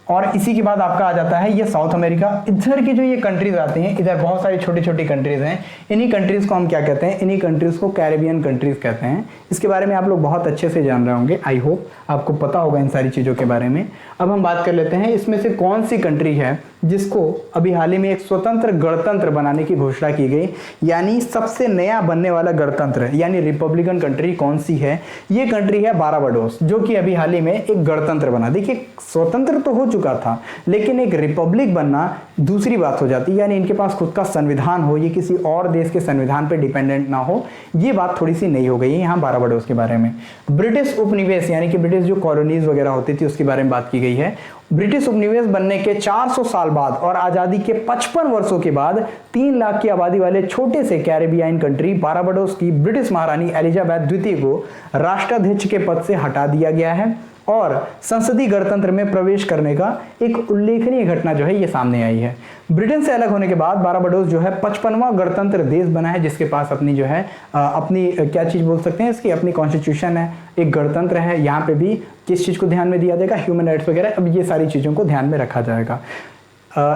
और इसी के बाद आपका आ जाता है ये साउथ अमेरिका। इधर की जो ये कंट्रीज आती हैं, इधर बहुत सारी छोटी छोटी कंट्रीज हैं। इन्हीं कंट्रीज को हम क्या कहते हैं? इन्हीं कंट्रीज को कैरिबियन कंट्रीज कहते हैं। इसके बारे में आप लोग बहुत अच्छे से जान रहे होंगे, आई होप आपको पता होगा इन सारी चीज़ों के बारे में। अब हम बात कर लेते हैं इसमें से कौन सी कंट्री है जिसको अभी हाल ही में एक स्वतंत्र गणतंत्र बनाने की घोषणा की गई, यानी सबसे नया बनने वाला गणतंत्र यानी रिपब्लिकन कंट्री कौन सी है? ये कंट्री है बारबाडोस, जो कि अभी हाल ही में एक गणतंत्र बना। देखिए, स्वतंत्र तो हो चुका था लेकिन एक रिपब्लिक बनना दूसरी बात हो जाती है, यानी इनके पास खुद का संविधान हो, ये किसी और देश के संविधान पर डिपेंडेंट ना हो। ये बात थोड़ी सी नई हो गई है यहाँ बारबाडोस के बारे में। ब्रिटिश उपनिवेश यानी कि ब्रिटिश जो कॉलोनीज वगैरह होती थी उसके बारे में बात की गई है। ब्रिटिश उपनिवेश बनने के 400 साल बाद और आजादी के 55 वर्षों के बाद 3 लाख की आबादी वाले छोटे से कैरिबियाई कंट्री बारबाडोस की ब्रिटिश महारानी एलिजाबेथ द्वितीय को राष्ट्राध्यक्ष के पद से हटा दिया गया है और संसदीय गणतंत्र में प्रवेश करने का एक उल्लेखनीय घटना जो है ये सामने आई है। ब्रिटेन से अलग होने के बाद बारबाडोस जो है 55वां गणतंत्र देश बना है जिसके पास अपनी जो है अपनी क्या चीज़ बोल सकते हैं इसकी अपनी कॉन्स्टिट्यूशन है, एक गणतंत्र है। यहाँ पे भी किस चीज़ को ध्यान में दिया जाएगा? ह्यूमन राइट्स वगैरह, अब ये सारी चीज़ों को ध्यान में रखा जाएगा।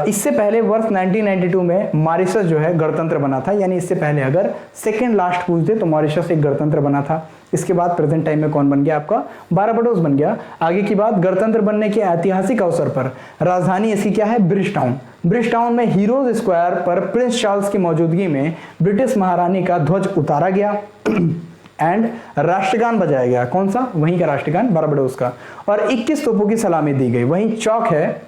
इससे पहले वर्ष 1992 में मॉरिशस जो है गणतंत्र बना था, यानी इससे पहले अगर सेकेंड लास्ट पूछ दे तो मॉरिशस एक गणतंत्र बना था। इसके बाद प्रेजेंट टाइम में कौन बन गया? आपका बारबाडोस बन गया। आगे की बात, गणतंत्र बनने के ऐतिहासिक अवसर पर राजधानी इसकी क्या है? ब्रिजटाउन। ब्रिजटाउन में हीरोज स्क्वायर पर प्रिंस चार्ल्स की मौजूदगी में ब्रिटिश महारानी का ध्वज उतारा गया एंड राष्ट्रगान बजाया गया। कौन सा? वहीं का राष्ट्रगान बारबाडोस का। और 21 तोपों की सलामी दी गई। वहीं चौक है,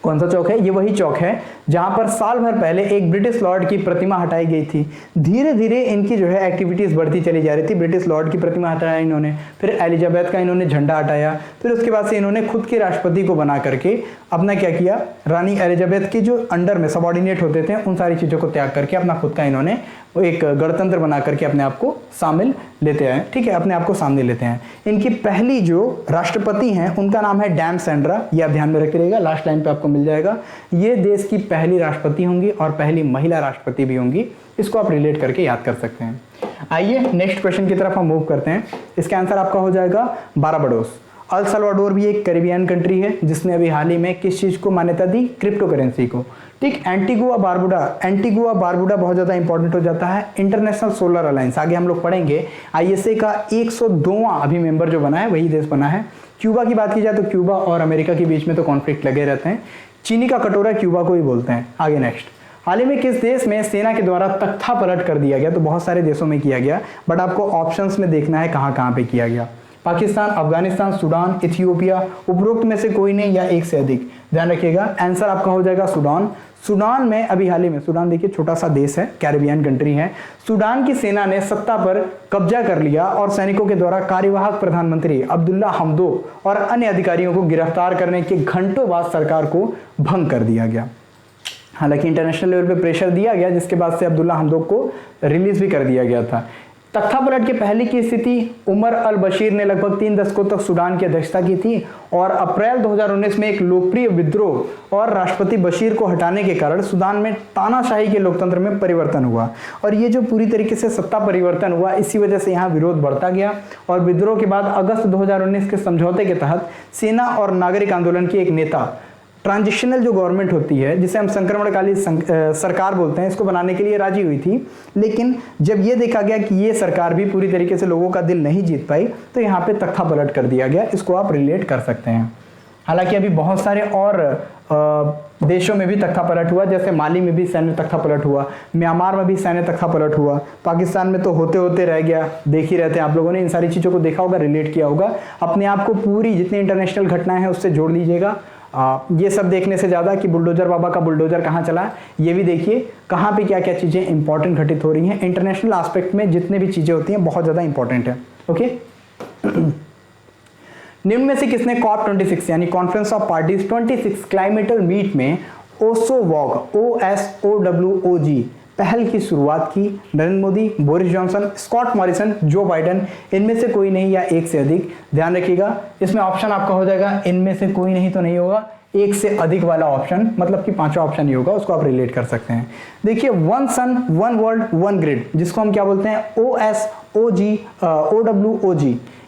कौन सा चौक है? ये वही चौक है जहां पर साल भर पहले एक ब्रिटिश लॉर्ड की प्रतिमा हटाई गई थी। धीरे धीरे इनकी जो है एक्टिविटीज बढ़ती चली जा रही थी। ब्रिटिश लॉर्ड की प्रतिमा हटाया इन्होंने, फिर एलिजाबेथ का इन्होंने झंडा हटाया, फिर उसके बाद से इन्होंने खुद के राष्ट्रपति को बना करके अपना क्या किया? रानी एलिजाबेथ की जो अंडर में सबॉर्डिनेट होते थे उन सारी चीज़ों को त्याग करके अपना खुद का इन्होंने एक गणतंत्र बना करके अपने आप को शामिल लेते हैं। ठीक है, अपने आप को सामने लेते हैं। इनकी पहली जो राष्ट्रपति हैं उनका नाम है डैम सेंड्रा, ये आप ध्यान में रख रहिएगा, लास्ट लाइन पे आपको मिल जाएगा। ये देश की पहली राष्ट्रपति होंगी और पहली महिला राष्ट्रपति भी होंगी। इसको आप रिलेट करके याद कर सकते हैं। आइए नेक्स्ट क्वेश्चन की तरफ हम मूव करते हैं। इसका आंसर आपका हो जाएगा बारबाडोस। अल सल्वाडोर भी एक कैरिबियन कंट्री है जिसने अभी हाल ही में किस चीज़ को मान्यता दी? क्रिप्टो करेंसी को। ठीक, एंटीगुआ बारबुडा बहुत ज़्यादा इंपॉर्टेंट हो जाता है। इंटरनेशनल सोलर अलायंस, आगे हम लोग पढ़ेंगे। आईएसए का 102वां अभी मेंबर जो बना है वही देश बना है। क्यूबा की बात की जाए तो क्यूबा और अमेरिका के बीच में तो कॉन्फ्लिक्ट लगे रहते हैं। चीनी का कटोरा क्यूबा को ही बोलते हैं। आगे नेक्स्ट हाल ही में किस देश में सेना के द्वारा तख्ता पलट कर दिया गया? तो बहुत सारे देशों में किया गया, बट आपको ऑप्शंस में देखना है कहां कहां पे किया गया। पाकिस्तान, अफगानिस्तान, सूडान, इथियोपिया, उपरोक्त में से कोई नहीं या एक से अधिक। ध्यान रखिएगा, आंसर आपका हो जाएगा सूडान। सूडान में अभी हाल ही में, सूडान देखिए छोटा सा देश है, कैरिबियन कंट्री है। सूडान की सेना ने सत्ता पर कब्जा कर लिया और सैनिकों के द्वारा कार्यवाहक प्रधानमंत्री अब्दुल्ला हमदोक और अन्य अधिकारियों को गिरफ्तार करने के घंटों बाद सरकार को भंग कर दिया गया। हालांकि इंटरनेशनल लेवल पे प्रेशर दिया गया, जिसके बाद से अब्दुल्ला हमदोक को रिलीज भी कर दिया गया था। तख्ता पलट के पहले की स्थिति, उमर अल बशीर ने लगभग 3 दशकों तक सूडान की अध्यक्षता की थी और अप्रैल 2019 में एक लोकप्रिय विद्रोह और राष्ट्रपति बशीर को हटाने के कारण सूडान में तानाशाही के लोकतंत्र में परिवर्तन हुआ। और ये जो पूरी तरीके से सत्ता परिवर्तन हुआ, इसी वजह से यहाँ विरोध बढ़ता गया और विद्रोह के बाद अगस्त 2019 के समझौते के तहत सेना और नागरिक आंदोलन की एक नेता ट्रांजिशनल जो गवर्नमेंट होती है, जिसे हम संक्रमणकालीन सरकार बोलते हैं, इसको बनाने के लिए राजी हुई थी। लेकिन जब ये देखा गया कि ये सरकार भी पूरी तरीके से लोगों का दिल नहीं जीत पाई, तो यहाँ पे तख्ता पलट कर दिया गया। इसको आप रिलेट कर सकते हैं। हालांकि अभी बहुत सारे और देशों में भी तख्ता पलट हुआ, जैसे माली में भी सैन्य तख्ता पलट हुआ, म्यांमार में भी सैन्य तख्ता पलट हुआ, पाकिस्तान में तो होते होते रह गया। देख ही रहते हैं आप लोगों ने, इन सारी चीज़ों को देखा होगा, रिलेट किया होगा। अपने आप को पूरी जितनी इंटरनेशनल घटनाएं हैं उससे जोड़ लीजिएगा। ये सब देखने से ज़्यादा कि बुलडोजर बाबा का बुलडोजर कहाँ चला, ये भी देखिए कहाँ पे क्या क्या चीज़ें इंपॉर्टेंट घटित हो रही हैं। इंटरनेशनल एस्पेक्ट में जितने भी चीज़ें होती हैं बहुत ज़्यादा इंपॉर्टेंट है। ओके, निम्न में से किसने COP26 यानी conference of parties 26 climatal meet में ओसोवॉग OSOWOG पहल की शुरुआत की? Narendra Modi, Boris Johnson, Scott Morrison, Joe Biden. इनमें से कोई नहीं या एक से अधिक। ध्यान रखिएगा, इसमें ऑप्शन आपका हो जाएगा इनमें से कोई नहीं तो नहीं होगा, एक से अधिक वाला ऑप्शन, मतलब कि पांचवा ऑप्शन ही होगा, उसको आप रिलेट कर सकते हैं। देखिए, one sun one world one grid, जिसको हम क्या बोलते हैं, OSOWOG,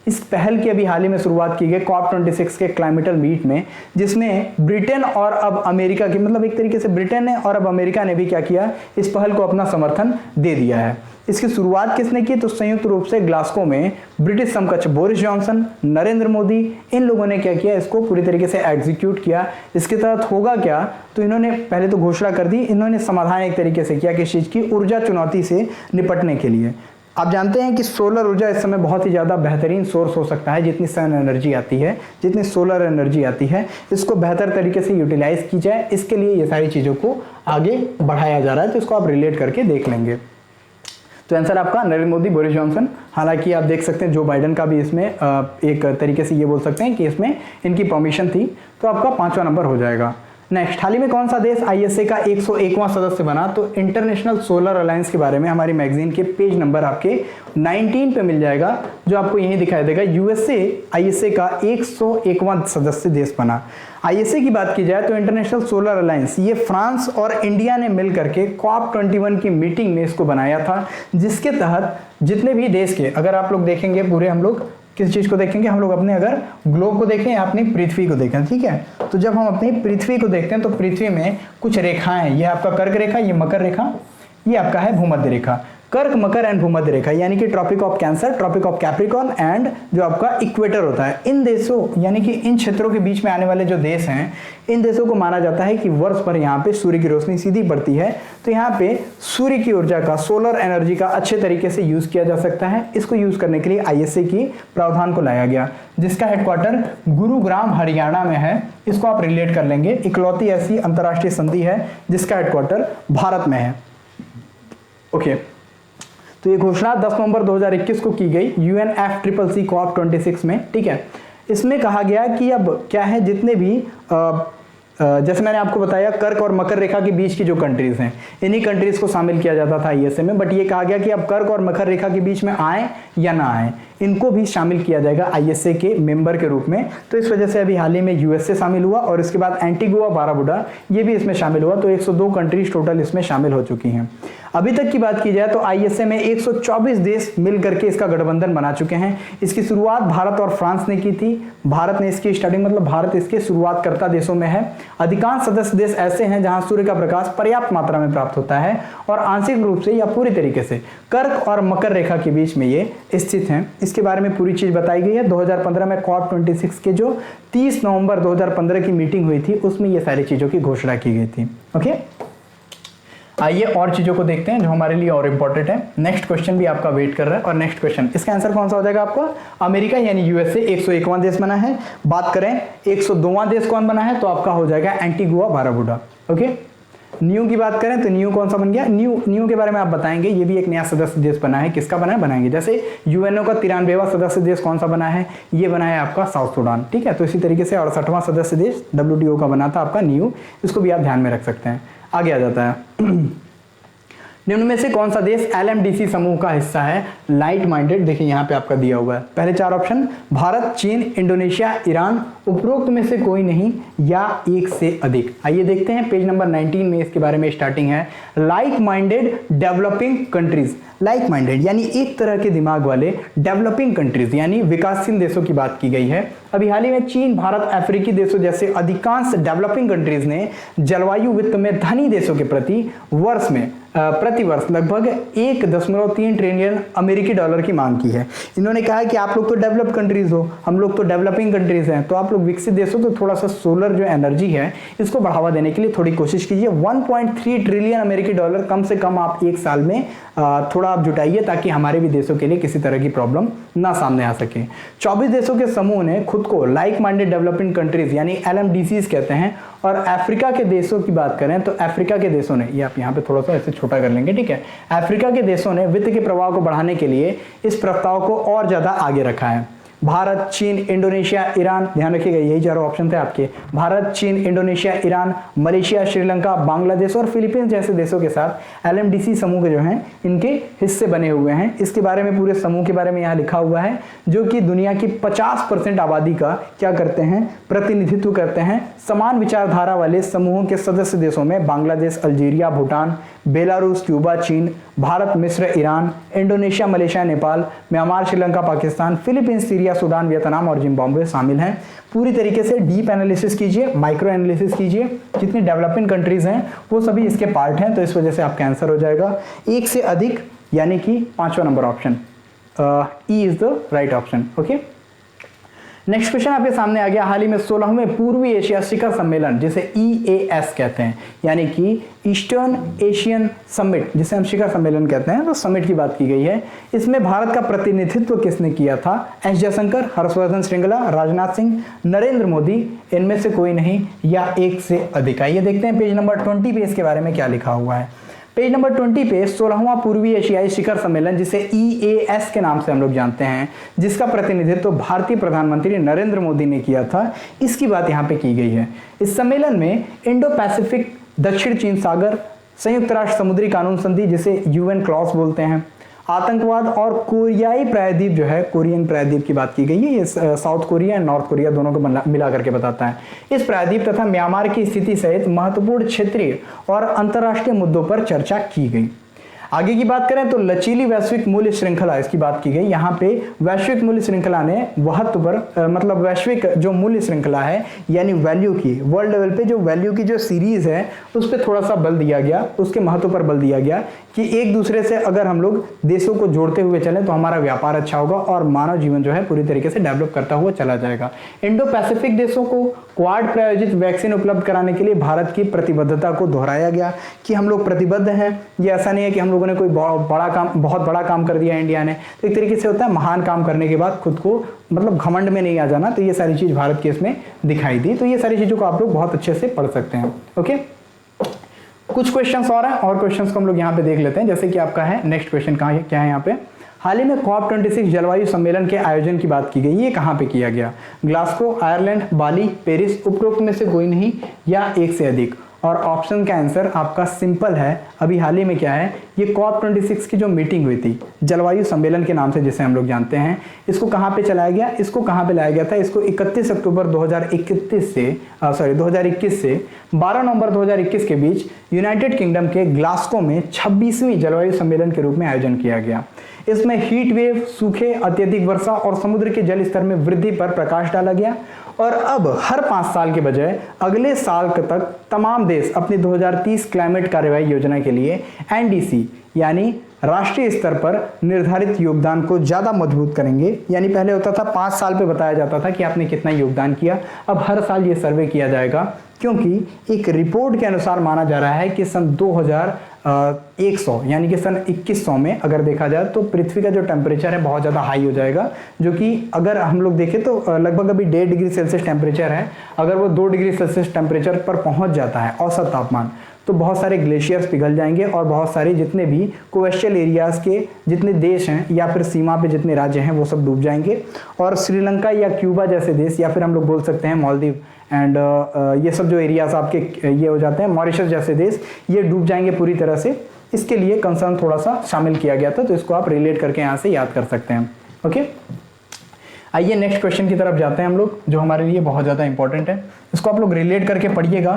इस पहल की अभी हाल ही में शुरुआत की गई COP26 के क्लाइमेटल मीट में, जिसमें ब्रिटेन और अब अमेरिका की, मतलब एक तरीके से ब्रिटेन ने और अब अमेरिका ने भी क्या किया, इस पहल को अपना समर्थन दे दिया है। इसकी शुरुआत किसने की? तो संयुक्त रूप से ग्लासगो में ब्रिटिश समकक्ष बोरिस जॉनसन, नरेंद्र मोदी, इन लोगों ने क्या किया, इसको पूरी तरीके से एग्जीक्यूट किया। इसके तहत होगा क्या, तो इन्होंने पहले तो घोषणा कर दी, इन्होंने समाधान एक तरीके से किया किस चीज की, ऊर्जा चुनौती से निपटने के लिए। आप जानते हैं कि सोलर ऊर्जा इस समय बहुत ही ज़्यादा बेहतरीन सोर्स हो सकता है। जितनी सन एनर्जी आती है, जितनी सोलर एनर्जी आती है, इसको बेहतर तरीके से यूटिलाइज की जाए, इसके लिए ये सारी चीज़ों को आगे बढ़ाया जा रहा है। तो इसको आप रिलेट करके देख लेंगे। तो आंसर आपका नरेंद्र मोदी, बोरिस जॉनसन। हालांकि आप देख सकते हैं जो बाइडेन का भी इसमें एक तरीके से ये बोल सकते हैं कि इसमें इनकी परमिशन थी, तो आपका 5वां नंबर हो जाएगा। नेक्स्ट, हाल ही में कौन सा देश ISA का 101वां सदस्य बना? तो इंटरनेशनल सोलर अलायंस के बारे में हमारी मैगजीन के पेज नंबर आपके 19 पे मिल जाएगा, जो आपको यही दिखाई देगा। USA ISA का 101वां सदस्य देश बना। ISA की बात की जाए तो इंटरनेशनल सोलर अलायंस, ये फ्रांस और इंडिया ने मिल करके COP21 की मीटिंग में इसको बनाया था, जिसके तहत जितने भी देश के, अगर आप लोग देखेंगे पूरे, हम लोग किस चीज को देखेंगे, हम लोग अपने अगर ग्लोब को देखें या अपनी पृथ्वी को देखें, ठीक है। तो जब हम अपनी पृथ्वी को देखते हैं तो पृथ्वी में कुछ रेखाएं हैं, ये आपका कर्क रेखा, ये मकर रेखा, ये आपका है भूमध्य रेखा। कर्क, मकर एंड भूमध्य रेखा यानी कि Tropic of Cancer, Tropic of Capricorn and जो आपका इक्वेटर होता है, इन देशों यानी कि इन क्षेत्रों के बीच में आने वाले जो देश हैं, इन देशों को माना जाता है कि वर्ष भर यहाँ पे सूर्य की रोशनी सीधी पड़ती है। तो यहाँ पे सूर्य की ऊर्जा का, सोलर एनर्जी का अच्छे तरीके से यूज किया जा सकता है। इसको यूज करने के लिए ISA की प्रावधान को लाया गया, जिसका हेडक्वार्टर गुरुग्राम हरियाणा में है। इसको आप रिलेट कर लेंगे। इकलौती ऐसी अंतर्राष्ट्रीय संधि है जिसका हेडक्वार्टर भारत में है। ओके, तो ये घोषणा 10 नवंबर 2021 को की गई UNFCCC COP26 में, ठीक है। इसमें कहा गया कि अब क्या है, जितने भी जैसे मैंने आपको बताया कर्क और मकर रेखा के बीच की जो कंट्रीज हैं, इन्हीं कंट्रीज को शामिल किया जाता था ISA में, बट ये कहा गया कि अब कर्क और मकर रेखा के बीच में आए या ना आए, इनको भी शामिल किया जाएगा ISA के मेंबर के रूप में। तो इस वजह से अभी हाल ही में USA शामिल हुआ और इसके बाद एंटीगुआ बाराबुडा ये भी इसमें शामिल हुआ। तो 102 कंट्रीज टोटल इसमें शामिल हो चुकी हैं। अभी तक की बात की जाए तो ISA में 124 देश मिल करके इसका गठबंधन बना चुके हैं। इसकी शुरुआत भारत और फ्रांस ने की थी। भारत ने इसकी स्टार्टिंग, मतलब भारत इसके शुरुआतकर्ता देशों में है। अधिकांश सदस्य देश ऐसे हैं जहां सूर्य का प्रकाश पर्याप्त मात्रा में प्राप्त होता है और आंशिक रूप से या पूरी तरीके से कर्क और मकर रेखा के बीच में ये स्थित हैं। इसके बारे में पूरी चीज बताई गई है। 2015 में COP26 के जो 30 नवंबर 2015 की मीटिंग हुई थी, उसमें ये सारी चीजों की घोषणा की गई थी। ओके, आइए और चीजों को देखते हैं जो हमारे लिए और इंपॉर्टेंट है। नेक्स्ट क्वेश्चन भी आपका वेट कर रहा है और नेक्स्ट क्वेश्चन इसका आंसर कौन सा हो जाएगा आपका? अमेरिका यानी यूएसए 101वां देश बना है। बात करें 102वां देश कौन बना है तो आपका हो जाएगा एंटीगुआ बारबुडा। ओके, न्यू की बात करें तो न्यू कौन सा बन गया? न्यू के बारे में आप बताएंगे, ये भी एक नया सदस्य देश बना है। किसका बना है? बनाएंगे। जैसे यूएनओ का 93वां सदस्य देश कौन सा बना है? ये बना है आपका साउथ सुडान। ठीक है, तो इसी तरीके से 68वां सदस्य देश WTO का बना था आपका न्यू, इसको भी आप ध्यान में रख सकते हैं। आगे आ जाता है निम्न में से कौन सा देश LMDC समूह का हिस्सा है? लाइट माइंडेड, देखिए यहाँ पे आपका दिया हुआ है। पहले 4 ऑप्शन, भारत, चीन, इंडोनेशिया, ईरान, उपरोक्त में से कोई नहीं या एक से अधिक। आइए देखते हैं पेज नंबर 19 में इसके बारे में स्टार्टिंग है। Like minded developing countries, like minded यानी एक तरह के दिमाग वाले डेवलपिंग कंट्रीज यानी विकासशील देशों की बात की गई है। अभी हाल ही में चीन, भारत, अफ्रीकी देशों जैसे अधिकांश डेवलपिंग कंट्रीज ने जलवायु वित्त में धनी देशों के प्रति वर्ष में प्रतिवर्ष लगभग 1.3 ट्रिलियन अमेरिकी डॉलर की मांग की है। इन्होंने कहा है कि आप लोग तो डेवलप्ड कंट्रीज हो, हम लोग तो डेवलपिंग कंट्रीज हैं, तो आप लोग विकसित देश हो, तो थोड़ा सा सोलर जो एनर्जी है इसको बढ़ावा देने के लिए थोड़ी कोशिश कीजिए। 1.3 ट्रिलियन अमेरिकी डॉलर कम से कम आप एक साल में थोड़ा आप जुटाइए ताकि हमारे भी देशों के लिए किसी तरह की प्रॉब्लम ना सामने आ सके। 24 देशों के समूह ने खुद को लाइक माइंडेड डेवलपिंग कंट्रीज यानी LMDCs कहते हैं। और अफ्रीका के देशों की बात करें तो अफ्रीका के देशों ने, ये आप यहाँ पे थोड़ा सा ऐसे छोटा कर लेंगे, ठीक है, अफ्रीका के देशों ने वित्त के प्रवाह को बढ़ाने के लिए इस प्रस्ताव को और ज्यादा आगे रखा है। भारत, चीन, इंडोनेशिया, ईरान, ध्यान रखिएगा यही चारों ऑप्शन थे आपके। भारत, चीन, Indonesia, Iran, Malaysia, Sri Lanka, Bangladesh और फिलीपींस जैसे देशों के साथ LMDC समूह के जो हैं इनके हिस्से बने हुए हैं। इसके बारे में, पूरे समूह के बारे में यहाँ लिखा हुआ है, जो कि दुनिया की 50% आबादी का क्या करते हैं? प्रतिनिधित्व करते हैं। समान विचारधारा वाले समूहों के सदस्य देशों में Bangladesh, Algeria, Bhutan, Belarus, Cuba, चीन, भारत, मिस्र, Iran, Indonesia, Malaysia, Nepal, Myanmar, Sri Lanka, Pakistan, Philippines, Syria, Sudan, Vietnam और जिम्बाब्वे शामिल हैं। पूरी तरीके से डीप एनालिसिस कीजिए, माइक्रो एनालिसिस कीजिए, जितनी डेवलपिंग कंट्रीज हैं वो सभी इसके पार्ट हैं, तो इस वजह से आपका आंसर हो जाएगा एक से अधिक, यानी कि 5वां नंबर option E is the right option. Okay, next question आपके सामने आ गया। हाल ही में 16वें पूर्वी एशिया शिखर सम्मेलन, जिसे EAS कहते हैं, यानी कि ईस्टर्न एशियन समिट, जिसे हम शिखर सम्मेलन कहते हैं, तो समिट की बात की गई है। इसमें भारत का प्रतिनिधित्व किसने किया था? S जयशंकर, हर्षवर्धन श्रृंगला, राजनाथ सिंह, नरेंद्र मोदी, इनमें से कोई नहीं या एक से अधिक। आइए देखते हैं पेज नंबर 20 पे इसके बारे में क्या लिखा हुआ है। पेज नंबर 20 पे 16वां पूर्वी एशियाई शिखर सम्मेलन, जिसे EAS के नाम से हम लोग जानते हैं, जिसका प्रतिनिधित्व भारतीय प्रधानमंत्री नरेंद्र मोदी ने किया था, इसकी बात यहाँ पे की गई है। इस सम्मेलन में इंडो पैसिफिक, दक्षिण चीन सागर, संयुक्त राष्ट्र समुद्री कानून संधि, जिसे UN क्लॉज बोलते हैं, आतंकवाद और कोरियाई प्रायद्वीप जो है, कोरियन प्रायद्वीप की बात की गई है। ये साउथ कोरिया और नॉर्थ कोरिया दोनों को मिला करके बताता है। इस प्रायद्वीप तथा म्यांमार की स्थिति सहित महत्वपूर्ण क्षेत्रीय और अंतर्राष्ट्रीय मुद्दों पर चर्चा की गई। आगे की बात करें तो लचीली वैश्विक मूल्य श्रृंखला, इसकी बात की गई। यहाँ पे वैश्विक मूल्य श्रृंखला ने महत्व पर मतलब वैश्विक जो मूल्य श्रृंखला है यानी वैल्यू की, वर्ल्ड लेवल पे जो वैल्यू की जो सीरीज है उस पर थोड़ा सा बल दिया गया, उसके महत्व पर बल दिया गया कि एक दूसरे से अगर हम लोग देशों को जोड़ते हुए चलें तो हमारा व्यापार अच्छा होगा और मानव जीवन जो है पूरी तरीके से डेवलप करता हुआ चला जाएगा। इंडो पैसिफिक देशों को क्वाड प्रायोजित वैक्सीन उपलब्ध कराने के लिए भारत की प्रतिबद्धता को दोहराया गया कि हम लोग प्रतिबद्ध हैं। ये ऐसा नहीं है कि हम लोगों ने कोई बहुत बड़ा काम कर दिया इंडिया ने, तो एक तरीके से होता है महान काम करने के बाद खुद को मतलब घमंड में नहीं आ जाना। तो ये सारी चीज भारत के इसमें दिखाई दी। तो ये सारी चीजों को आप लोग बहुत अच्छे से पढ़ सकते हैं। ओके, कुछ क्वेश्चंस और हैं और क्वेश्चंस को हम लोग यहाँ पे देख लेते हैं। जैसे कि आपका है नेक्स्ट क्वेश्चन क्या है यहाँ पे, हाल ही में COP26 जलवायु सम्मेलन के आयोजन की बात की गई, ये कहाँ पे किया गया? ग्लासगो, आयरलैंड, बाली, पेरिस, उपरोक्त में से कोई नहीं या एक से अधिक। और ऑप्शन का आंसर आपका सिंपल है। अभी हाल ही में क्या है, ये COP26 की जो मीटिंग हुई थी जलवायु सम्मेलन के नाम से जिसे हम लोग जानते हैं, इसको कहाँ पे चलाया गया? इसको कहाँ पे लाया गया था? इसको 31 अक्टूबर 2021 से 12 नवंबर 2021 के बीच यूनाइटेड किंगडम के ग्लासगो में 26वीं जलवायु सम्मेलन के रूप में आयोजन किया गया। इसमें हीट वेव, सूखे, अत्यधिक वर्षा और समुद्र के जल स्तर में वृद्धि पर प्रकाश डाला गया। और अब हर 5 साल के बजाय अगले साल तक तमाम देश अपनी 2030 क्लाइमेट कार्रवाई योजना के लिए NDC यानी राष्ट्रीय स्तर पर निर्धारित योगदान को ज़्यादा मजबूत करेंगे। यानी पहले होता था 5 साल पे बताया जाता था कि आपने कितना योगदान किया, अब हर साल ये सर्वे किया जाएगा, क्योंकि एक रिपोर्ट के अनुसार माना जा रहा है कि सन 2100 यानी कि सन 2100 में अगर देखा जाए तो पृथ्वी का जो टेम्परेचर है बहुत ज़्यादा हाई हो जाएगा, जो कि अगर हम लोग देखें तो लगभग अभी 1.5 डिग्री सेल्सियस टेम्परेचर है, अगर वो 2 डिग्री सेल्सियस टेम्परेचर पर पहुंच जाता है औसत तापमान, तो बहुत सारे ग्लेशियर्स पिघल जाएंगे और बहुत सारे जितने भी कोस्टल एरियाज के जितने देश हैं या फिर सीमा पे जितने राज्य हैं वो सब डूब जाएंगे, और श्रीलंका या क्यूबा जैसे देश, या फिर हम लोग बोल सकते हैं मालदीव एंड ये सब जो एरियाज आपके ये हो जाते हैं, मॉरिशस जैसे देश, ये डूब जाएंगे पूरी तरह से। इसके लिए कंसर्न थोड़ा सा शामिल किया गया था, तो इसको आप रिलेट करके यहाँ से याद कर सकते हैं। ओके, आइए नेक्स्ट क्वेश्चन की तरफ जाते हैं हम लोग, जो हमारे लिए बहुत ज़्यादा इंपॉर्टेंट है। इसको आप लोग रिलेट करके पढ़िएगा,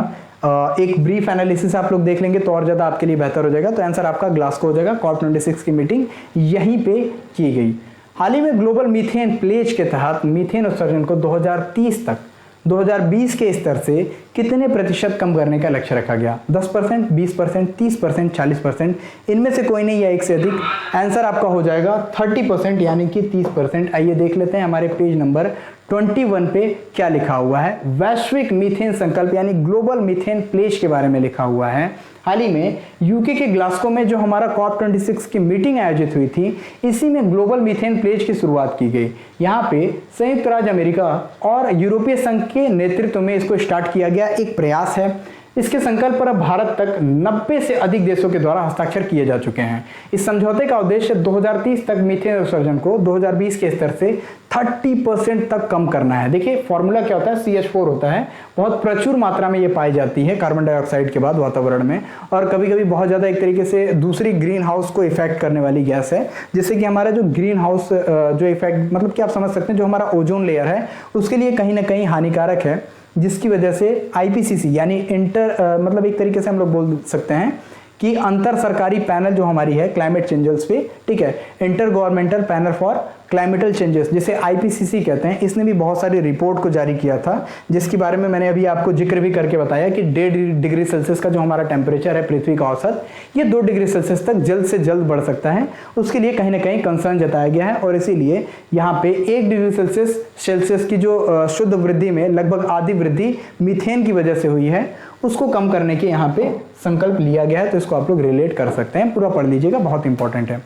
एक ब्रीफ एनालिसिस आप लोग देख लेंगे तो और ज़्यादा आपके लिए बेहतर हो जाएगा। तो आंसर आपका ग्लासगो हो जाएगा। COP26 की मीटिंग यहीं पे की गई। हाल ही में ग्लोबल मीथेन प्लेज के तहत मीथेन उत्सर्जन को 2030 तक 2020 के स्तर से कितने प्रतिशत कम करने का लक्ष्य रखा गया? 10%, 20%, 30%, 40%, इनमें से कोई नहीं या एक से अधिक। आंसर आपका हो जाएगा 30% यानी कि 30%। आइए देख लेते हैं हमारे पेज नंबर 21 पे क्या लिखा हुआ है। वैश्विक मीथेन संकल्प यानी ग्लोबल मीथेन प्लेज के बारे में लिखा हुआ है। हाल ही में यूके के ग्लासगो में जो हमारा COP26 की मीटिंग आयोजित हुई थी, इसी में ग्लोबल मीथेन प्लेज की शुरुआत की गई। यहाँ पे संयुक्त राज्य अमेरिका और यूरोपीय संघ के नेतृत्व में इसको स्टार्ट किया गया एक प्रयास है। इसके संकल्प पर अब भारत तक 90 से अधिक देशों के द्वारा हस्ताक्षर किए जा चुके हैं। इस समझौते का उद्देश्य 2030 तक मीथेन उत्सर्जन को 2020 के स्तर से 30% तक कम करना है। देखिए फॉर्मूला क्या होता है, CH4 होता है, बहुत प्रचुर मात्रा में ये पाई जाती है कार्बन डाइऑक्साइड के बाद वातावरण में, और कभी कभी बहुत ज़्यादा एक तरीके से दूसरी ग्रीन हाउस को इफेक्ट करने वाली गैस है, जिससे कि हमारा जो ग्रीन हाउस जो इफेक्ट मतलब कि आप समझ सकते हैं जो हमारा ओजोन लेयर है उसके लिए कहीं ना कहीं हानिकारक है, जिसकी वजह से IPCC यानी मतलब एक तरीके से हम लोग बोल सकते हैं कि अंतर सरकारी पैनल जो हमारी है क्लाइमेट चेंजेस पे, ठीक है, intergovernmental panel for climatal changes जिसे IPCC कहते हैं, इसने भी बहुत सारी रिपोर्ट को जारी किया था, जिसके बारे में मैंने अभी आपको जिक्र भी करके बताया कि 1.5 डिग्री सेल्सियस का जो हमारा टेम्परेचर है पृथ्वी का औसत, ये 2 डिग्री सेल्सियस तक जल्द से जल्द बढ़ सकता है। उसके लिए कहीं ना कहीं कंसर्न जताया गया है, और इसीलिए यहाँ पे 1 डिग्री सेल्सियस की जो शुद्ध वृद्धि में लगभग आधी वृद्धि मीथेन की वजह से हुई है, उसको कम करने के यहाँ पे संकल्प लिया गया है। तो इसको आप लोग रिलेट कर सकते हैं, पूरा पढ़ लीजिएगा, बहुत इंपॉर्टेंट है।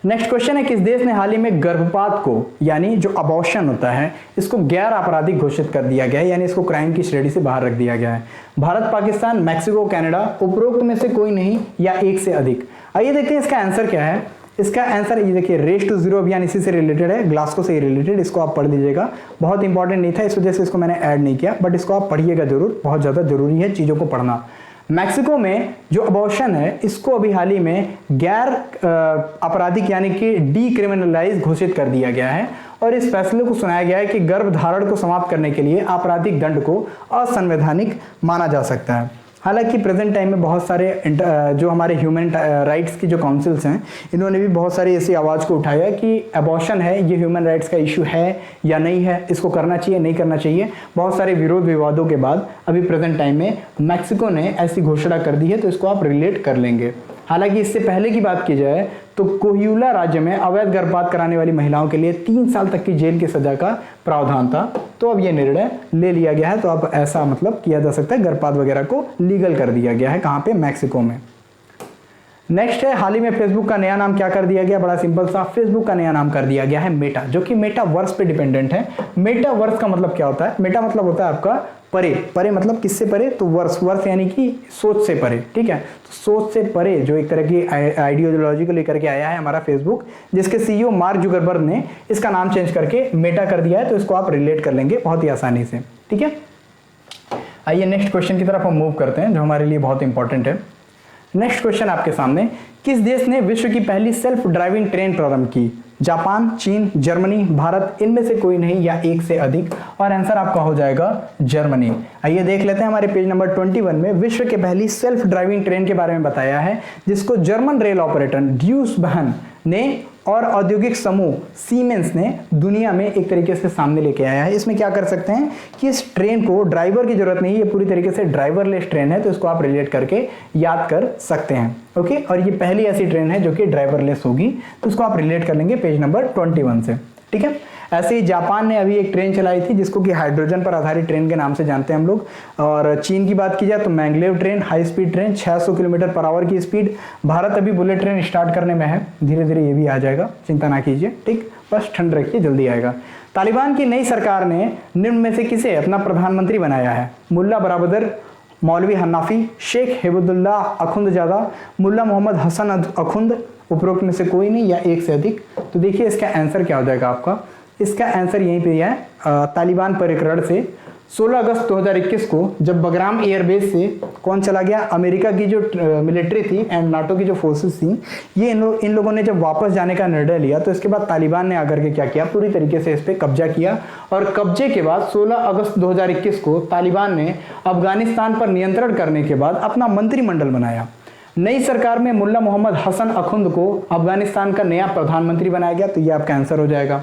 नेक्स्ट क्वेश्चन है, किस देश ने हाल ही में गर्भपात को यानी जो अबॉर्शन होता है इसको गैर आपराधिक घोषित कर दिया गया है, यानी इसको क्राइम की श्रेणी से बाहर रख दिया गया है? भारत, पाकिस्तान, मैक्सिको, कनाडा, उपरोक्त में से कोई नहीं या एक से अधिक? आइए देखते हैं इसका आंसर क्या है। इसका आंसर ये देखिए, रेस टू जीरो अभियान इसी से रिलेटेड है, ग्लासगो से रिलेटेड, इसको आप पढ़ लीजिएगा। बहुत इंपॉर्टेंट नहीं था इस वजह से इसको मैंने ऐड नहीं किया, बट इसको आप पढ़िएगा जरूर, बहुत ज़्यादा जरूरी है चीज़ों को पढ़ना। मैक्सिको में जो अबॉर्शन है इसको अभी हाल ही में गैर आपराधिक यानी कि डीक्रिमिनलाइज घोषित कर दिया गया है, और इस फैसले को सुनाया गया है कि गर्भधारण को समाप्त करने के लिए आपराधिक दंड को असंवैधानिक माना जा सकता है। हालांकि प्रेजेंट टाइम में बहुत सारे जो हमारे ह्यूमन राइट्स की जो काउंसिल्स हैं, इन्होंने भी बहुत सारी ऐसी आवाज़ को उठाया कि अबॉर्शन है ये ह्यूमन राइट्स का इशू है या नहीं है, इसको करना चाहिए नहीं करना चाहिए। बहुत सारे विरोध विवादों के बाद अभी प्रेजेंट टाइम में मैक्सिको ने ऐसी घोषणा कर दी है, तो इसको आप रिलेट कर लेंगे। हालांकि इससे पहले की बात की जाए तो कोहियुला राज्य में अवैध गर्भपात कराने वाली महिलाओं के लिए 3 साल तक की जेल की सजा का प्रावधान था, तो अब यह निर्णय ले लिया गया है। तो अब ऐसा मतलब किया जा सकता है, गर्भपात वगैरह को लीगल कर दिया गया है। कहाँ पे? मैक्सिको में। नेक्स्ट है, हाल ही में फेसबुक का नया नाम क्या कर दिया गया? बड़ा सिंपल सा, फेसबुक का नया नाम कर दिया गया है मेटा, जो कि मेटावर्स पे डिपेंडेंट है। मेटावर्स का मतलब क्या होता है? मेटा मतलब होता है आपका परे। परे मतलब किससे परे? तो वर्स यानी कि सोच से परे, ठीक है। तो सोच से परे जो एक तरह की आइडियोलॉजी को लेकर के आया है हमारा फेसबुक, जिसके CEO मार्क जुकरबर्ग ने इसका नाम चेंज करके मेटा कर दिया है। तो इसको आप रिलेट कर लेंगे बहुत ही आसानी से, ठीक है। आइए नेक्स्ट क्वेश्चन की तरफ हम मूव करते हैं, जो हमारे लिए बहुत इंपॉर्टेंट है। नेक्स्ट क्वेश्चन आपके सामने, किस देश ने विश्व की पहली सेल्फ ड्राइविंग ट्रेन प्रारंभ की? जापान, चीन, जर्मनी, भारत, इनमें से कोई नहीं या एक से अधिक? और आंसर आपका हो जाएगा जर्मनी। आइए देख लेते हैं हमारे पेज नंबर 21 में विश्व के पहली सेल्फ ड्राइविंग ट्रेन के बारे में बताया है, जिसको जर्मन रेल ऑपरेटर ड्यूस बहन ने और औद्योगिक समूह सीमेंस ने दुनिया में एक तरीके से सामने लेके आया है। इसमें क्या कर सकते हैं कि इस ट्रेन को ड्राइवर की जरूरत नहीं है, ये पूरी तरीके से ड्राइवरलेस ट्रेन है, तो इसको आप रिलेट करके याद कर सकते हैं। ओके, और ये पहली ऐसी ट्रेन है जो कि ड्राइवरलेस होगी, तो उसको आप रिलेट कर लेंगे पेज नंबर 21 से। ठीक है, ऐसे ही जापान ने अभी एक ट्रेन चलाई थी जिसको कि हाइड्रोजन पर आधारित ट्रेन के नाम से जानते हैं हम लोग। और चीन की बात की जाए तो maglev train, high speed train, 600 kilometre per hour की स्पीड। भारत अभी बुलेट ट्रेन स्टार्ट करने में है, धीरे धीरे ये भी आ जाएगा, चिंता ना कीजिए। ठीक, बस ठंड रखिए, जल्दी आएगा। तालिबान की नई सरकार ने निम्न में से किसे अपना प्रधानमंत्री बनाया है? मुल्ला बराबदर, मौलवी हन्नाफी, शेख हेबतुल्ला अखुंदजादा, मुल्ला मोहम्मद हसन अखुंद, उपरोक्त में से कोई नहीं या एक से अधिक। तो देखिए इसका आंसर क्या हो जाएगा आपका, इसका आंसर यहीं पे है। तालिबान परिकरण से 16 अगस्त 2021 को जब बगराम एयरबेस से कौन चला गया, अमेरिका की जो मिलिट्री थी एंड नाटो की जो फोर्सेस थी, ये इन लोगों ने जब वापस जाने का निर्णय लिया, तो इसके बाद तालिबान ने आकर के क्या किया, पूरी तरीके से इस पर कब्जा किया। और कब्जे के बाद 16 अगस्त 2021 को तालिबान ने अफगानिस्तान पर नियंत्रण करने के बाद अपना मंत्रिमंडल बनाया। नई सरकार में मुल्ला मोहम्मद हसन अखुंद को अफगानिस्तान का नया प्रधानमंत्री बनाया गया, तो ये आपका आंसर हो जाएगा।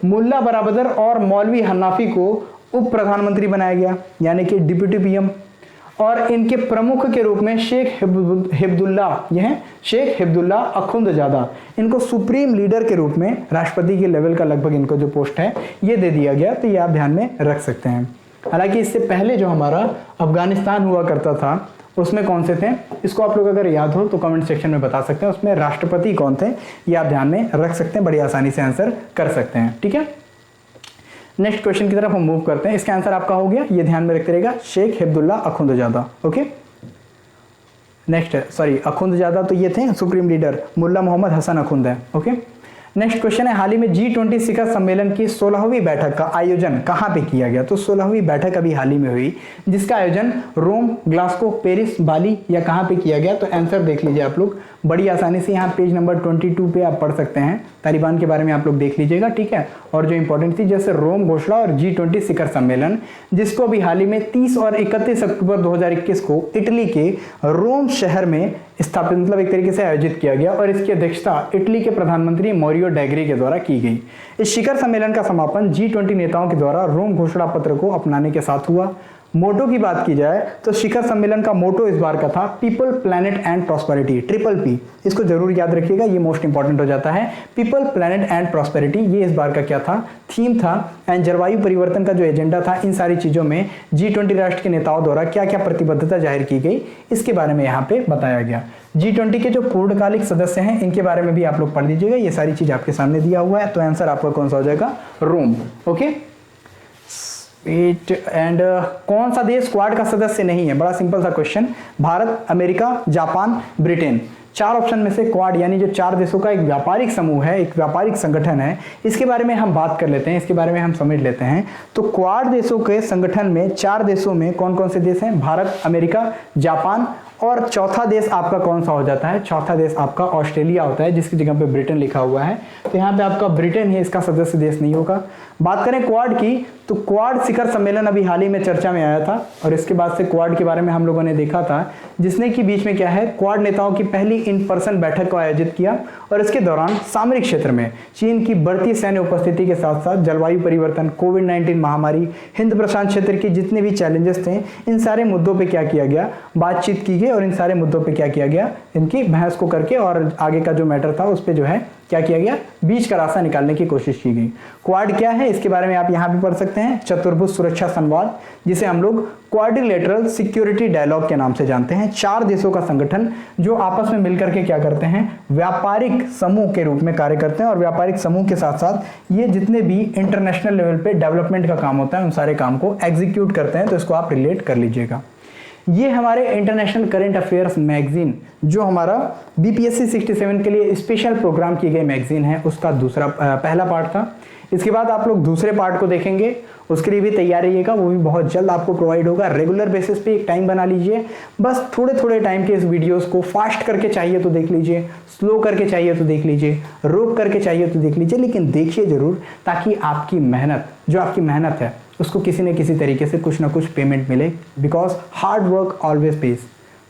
मुल्ला बराबदर और मौलवी हन्नाफी को उप प्रधानमंत्री बनाया गया, यानी कि डिप्टी पीएम। और इनके प्रमुख के रूप में शेख हेबतुल्ला, यह शेख हेबतुल्ला अखुंदजादा, इनको सुप्रीम लीडर के रूप में राष्ट्रपति के लेवल का लगभग इनको जो पोस्ट है ये दे दिया गया, तो ये आप ध्यान में रख सकते हैं। हालांकि इससे पहले जो हमारा अफगानिस्तान हुआ करता था उसमें कौन से थे, इसको आप लोग अगर याद हो तो कमेंट सेक्शन में बता सकते हैं, उसमें राष्ट्रपति कौन थे ये आप ध्यान में रख सकते हैं, बड़ी आसानी से आंसर कर सकते हैं। ठीक है, नेक्स्ट क्वेश्चन की तरफ हम मूव करते हैं। इसका आंसर आपका हो गया, ये ध्यान में रखते रहेगा, Sheikh Hibatullah Akhundzada. Okay, next sorry Akhundzada तो ये थे सुप्रीम लीडर, मुल्ला मोहम्मद हसन अखुंद है। ओके, नेक्स्ट क्वेश्चन है, हाल ही में G20 शिखर सम्मेलन की 16वीं बैठक का आयोजन कहां पे किया गया? तो 16वीं बैठक अभी हाल ही में हुई, जिसका आयोजन रोम, ग्लासगो, पेरिस, बाली या कहां पे किया गया? तो आंसर देख लीजिए आप लोग, बड़ी आसानी से यहाँ पेज नंबर 22 पे आप पढ़ सकते हैं, तालिबान के बारे में आप लोग देख लीजिएगा। ठीक है, और जो इंपॉर्टेंट थी जैसे रोम घोषणा और G20 शिखर सम्मेलन, जिसको अभी हाल ही में 30 और 31 अक्टूबर 2021 को इटली के रोम शहर में स्थापित, मतलब एक तरीके से आयोजित किया गया, और इसकी अध्यक्षता इटली के प्रधानमंत्री मोरियो डैग्री के द्वारा की गई। इस शिखर सम्मेलन का समापन G20 नेताओं के द्वारा रोम घोषणा पत्र को अपनाने के साथ हुआ। मोटो की बात की जाए तो शिखर सम्मेलन का मोटो इस बार का था people, planet and prosperity, triple P, इसको जरूर याद रखिएगा, ये मोस्ट इंपॉर्टेंट हो जाता है। पीपल, प्लैनेट एंड प्रॉस्पेरिटी, ये इस बार का क्या था, थीम था। एंड जलवायु परिवर्तन का जो एजेंडा था, इन सारी चीजों में G20 राष्ट्र के नेताओं द्वारा क्या क्या प्रतिबद्धता जाहिर की गई, इसके बारे में यहाँ पे बताया गया। G20 के जो पूर्णकालिक सदस्य हैं इनके बारे में भी आप लोग पढ़ लीजिएगा, ये सारी चीज आपके सामने दिया हुआ है। तो आंसर आपका कौन सा हो जाएगा, रोम। ओके, एंड कौन सा देश क्वाड का सदस्य नहीं है? बड़ा सिंपल सा question, Bharat, America, Japan, Britain, चार ऑप्शन में से क्वाड यानी जो चार देशों का एक व्यापारिक समूह है, एक व्यापारिक संगठन है, इसके बारे में हम बात कर लेते हैं, इसके बारे में हम समझ लेते हैं। तो क्वाड देशों के संगठन में चार देशों में कौन कौन से देश हैं? भारत, अमेरिका, जापान, और चौथा देश आपका कौन सा हो जाता है? चौथा देश आपका ऑस्ट्रेलिया होता है, जिसकी जगह पे ब्रिटेन लिखा हुआ है, तो यहाँ पे आपका ब्रिटेन ही इसका सदस्य देश नहीं होगा। बात करें क्वाड की, तो क्वाड शिखर सम्मेलन अभी हाल ही में चर्चा में आया था, और इसके बाद से क्वाड के बारे में हम लोगों ने देखा था, जिसने कि बीच में क्या है, क्वाड नेताओं की पहली इन पर्सन बैठक को आयोजित किया। और इसके दौरान सामरिक क्षेत्र में चीन की बढ़ती सैन्य उपस्थिति के साथ साथ जलवायु परिवर्तन, कोविड-19 महामारी, हिंद प्रशांत क्षेत्र के जितने भी चैलेंजेस थे, इन सारे मुद्दों पे क्या किया गया, बातचीत की गई, और इन सारे मुद्दों पे क्या किया गया, इनकी बहस को करके और आगे का जो मैटर था उस पे जो है क्या किया गया, बीच का रास्ता निकालने की कोशिश की गई। क्वाड क्या है, इसके बारे में आप यहाँ पे पढ़ सकते हैं, चतुर्भुज सुरक्षा संवाद, जिसे हम लोग क्वाड्रिलेटरल सिक्योरिटी डायलॉग के नाम से जानते हैं। चार देशों का संगठन जो आपस में मिलकर के क्या करते हैं, व्यापारिक समूह के रूप में कार्य करते हैं, और व्यापारिक समूह के साथ साथ ये जितने भी इंटरनेशनल लेवल पे डेवलपमेंट का काम होता है उन सारे काम को एग्जीक्यूट करते हैं। तो इसको आप रिलेट कर लीजिएगा। ये हमारे इंटरनेशनल करंट अफेयर्स मैगजीन, जो हमारा BPSC 67 के लिए स्पेशल प्रोग्राम की गई मैगजीन है, उसका पहला पार्ट था। इसके बाद आप लोग दूसरे पार्ट को देखेंगे, उसके लिए भी तैयार रहिएगा, वो भी बहुत जल्द आपको प्रोवाइड होगा। रेगुलर बेसिस पे एक टाइम बना लीजिए, बस थोड़े थोड़े टाइम के इस वीडियोस को फास्ट करके चाहिए तो देख लीजिए, स्लो करके चाहिए तो देख लीजिए, रोक करके चाहिए तो देख लीजिए, लेकिन देखिए जरूर, ताकि आपकी मेहनत, जो आपकी मेहनत है, उसको किसी न किसी तरीके से कुछ ना कुछ पेमेंट मिले, because hard work always page.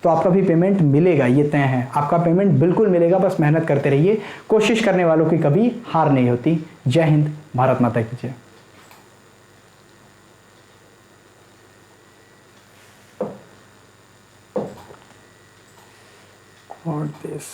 तो आपका भी पेमेंट मिलेगा, ये तय है। आपका पेमेंट बिल्कुल मिलेगा, बस मेहनत करते रहिए। कोशिश करने वालों की कभी हार नहीं होती। जय हिंद, भारत माता की जय। और this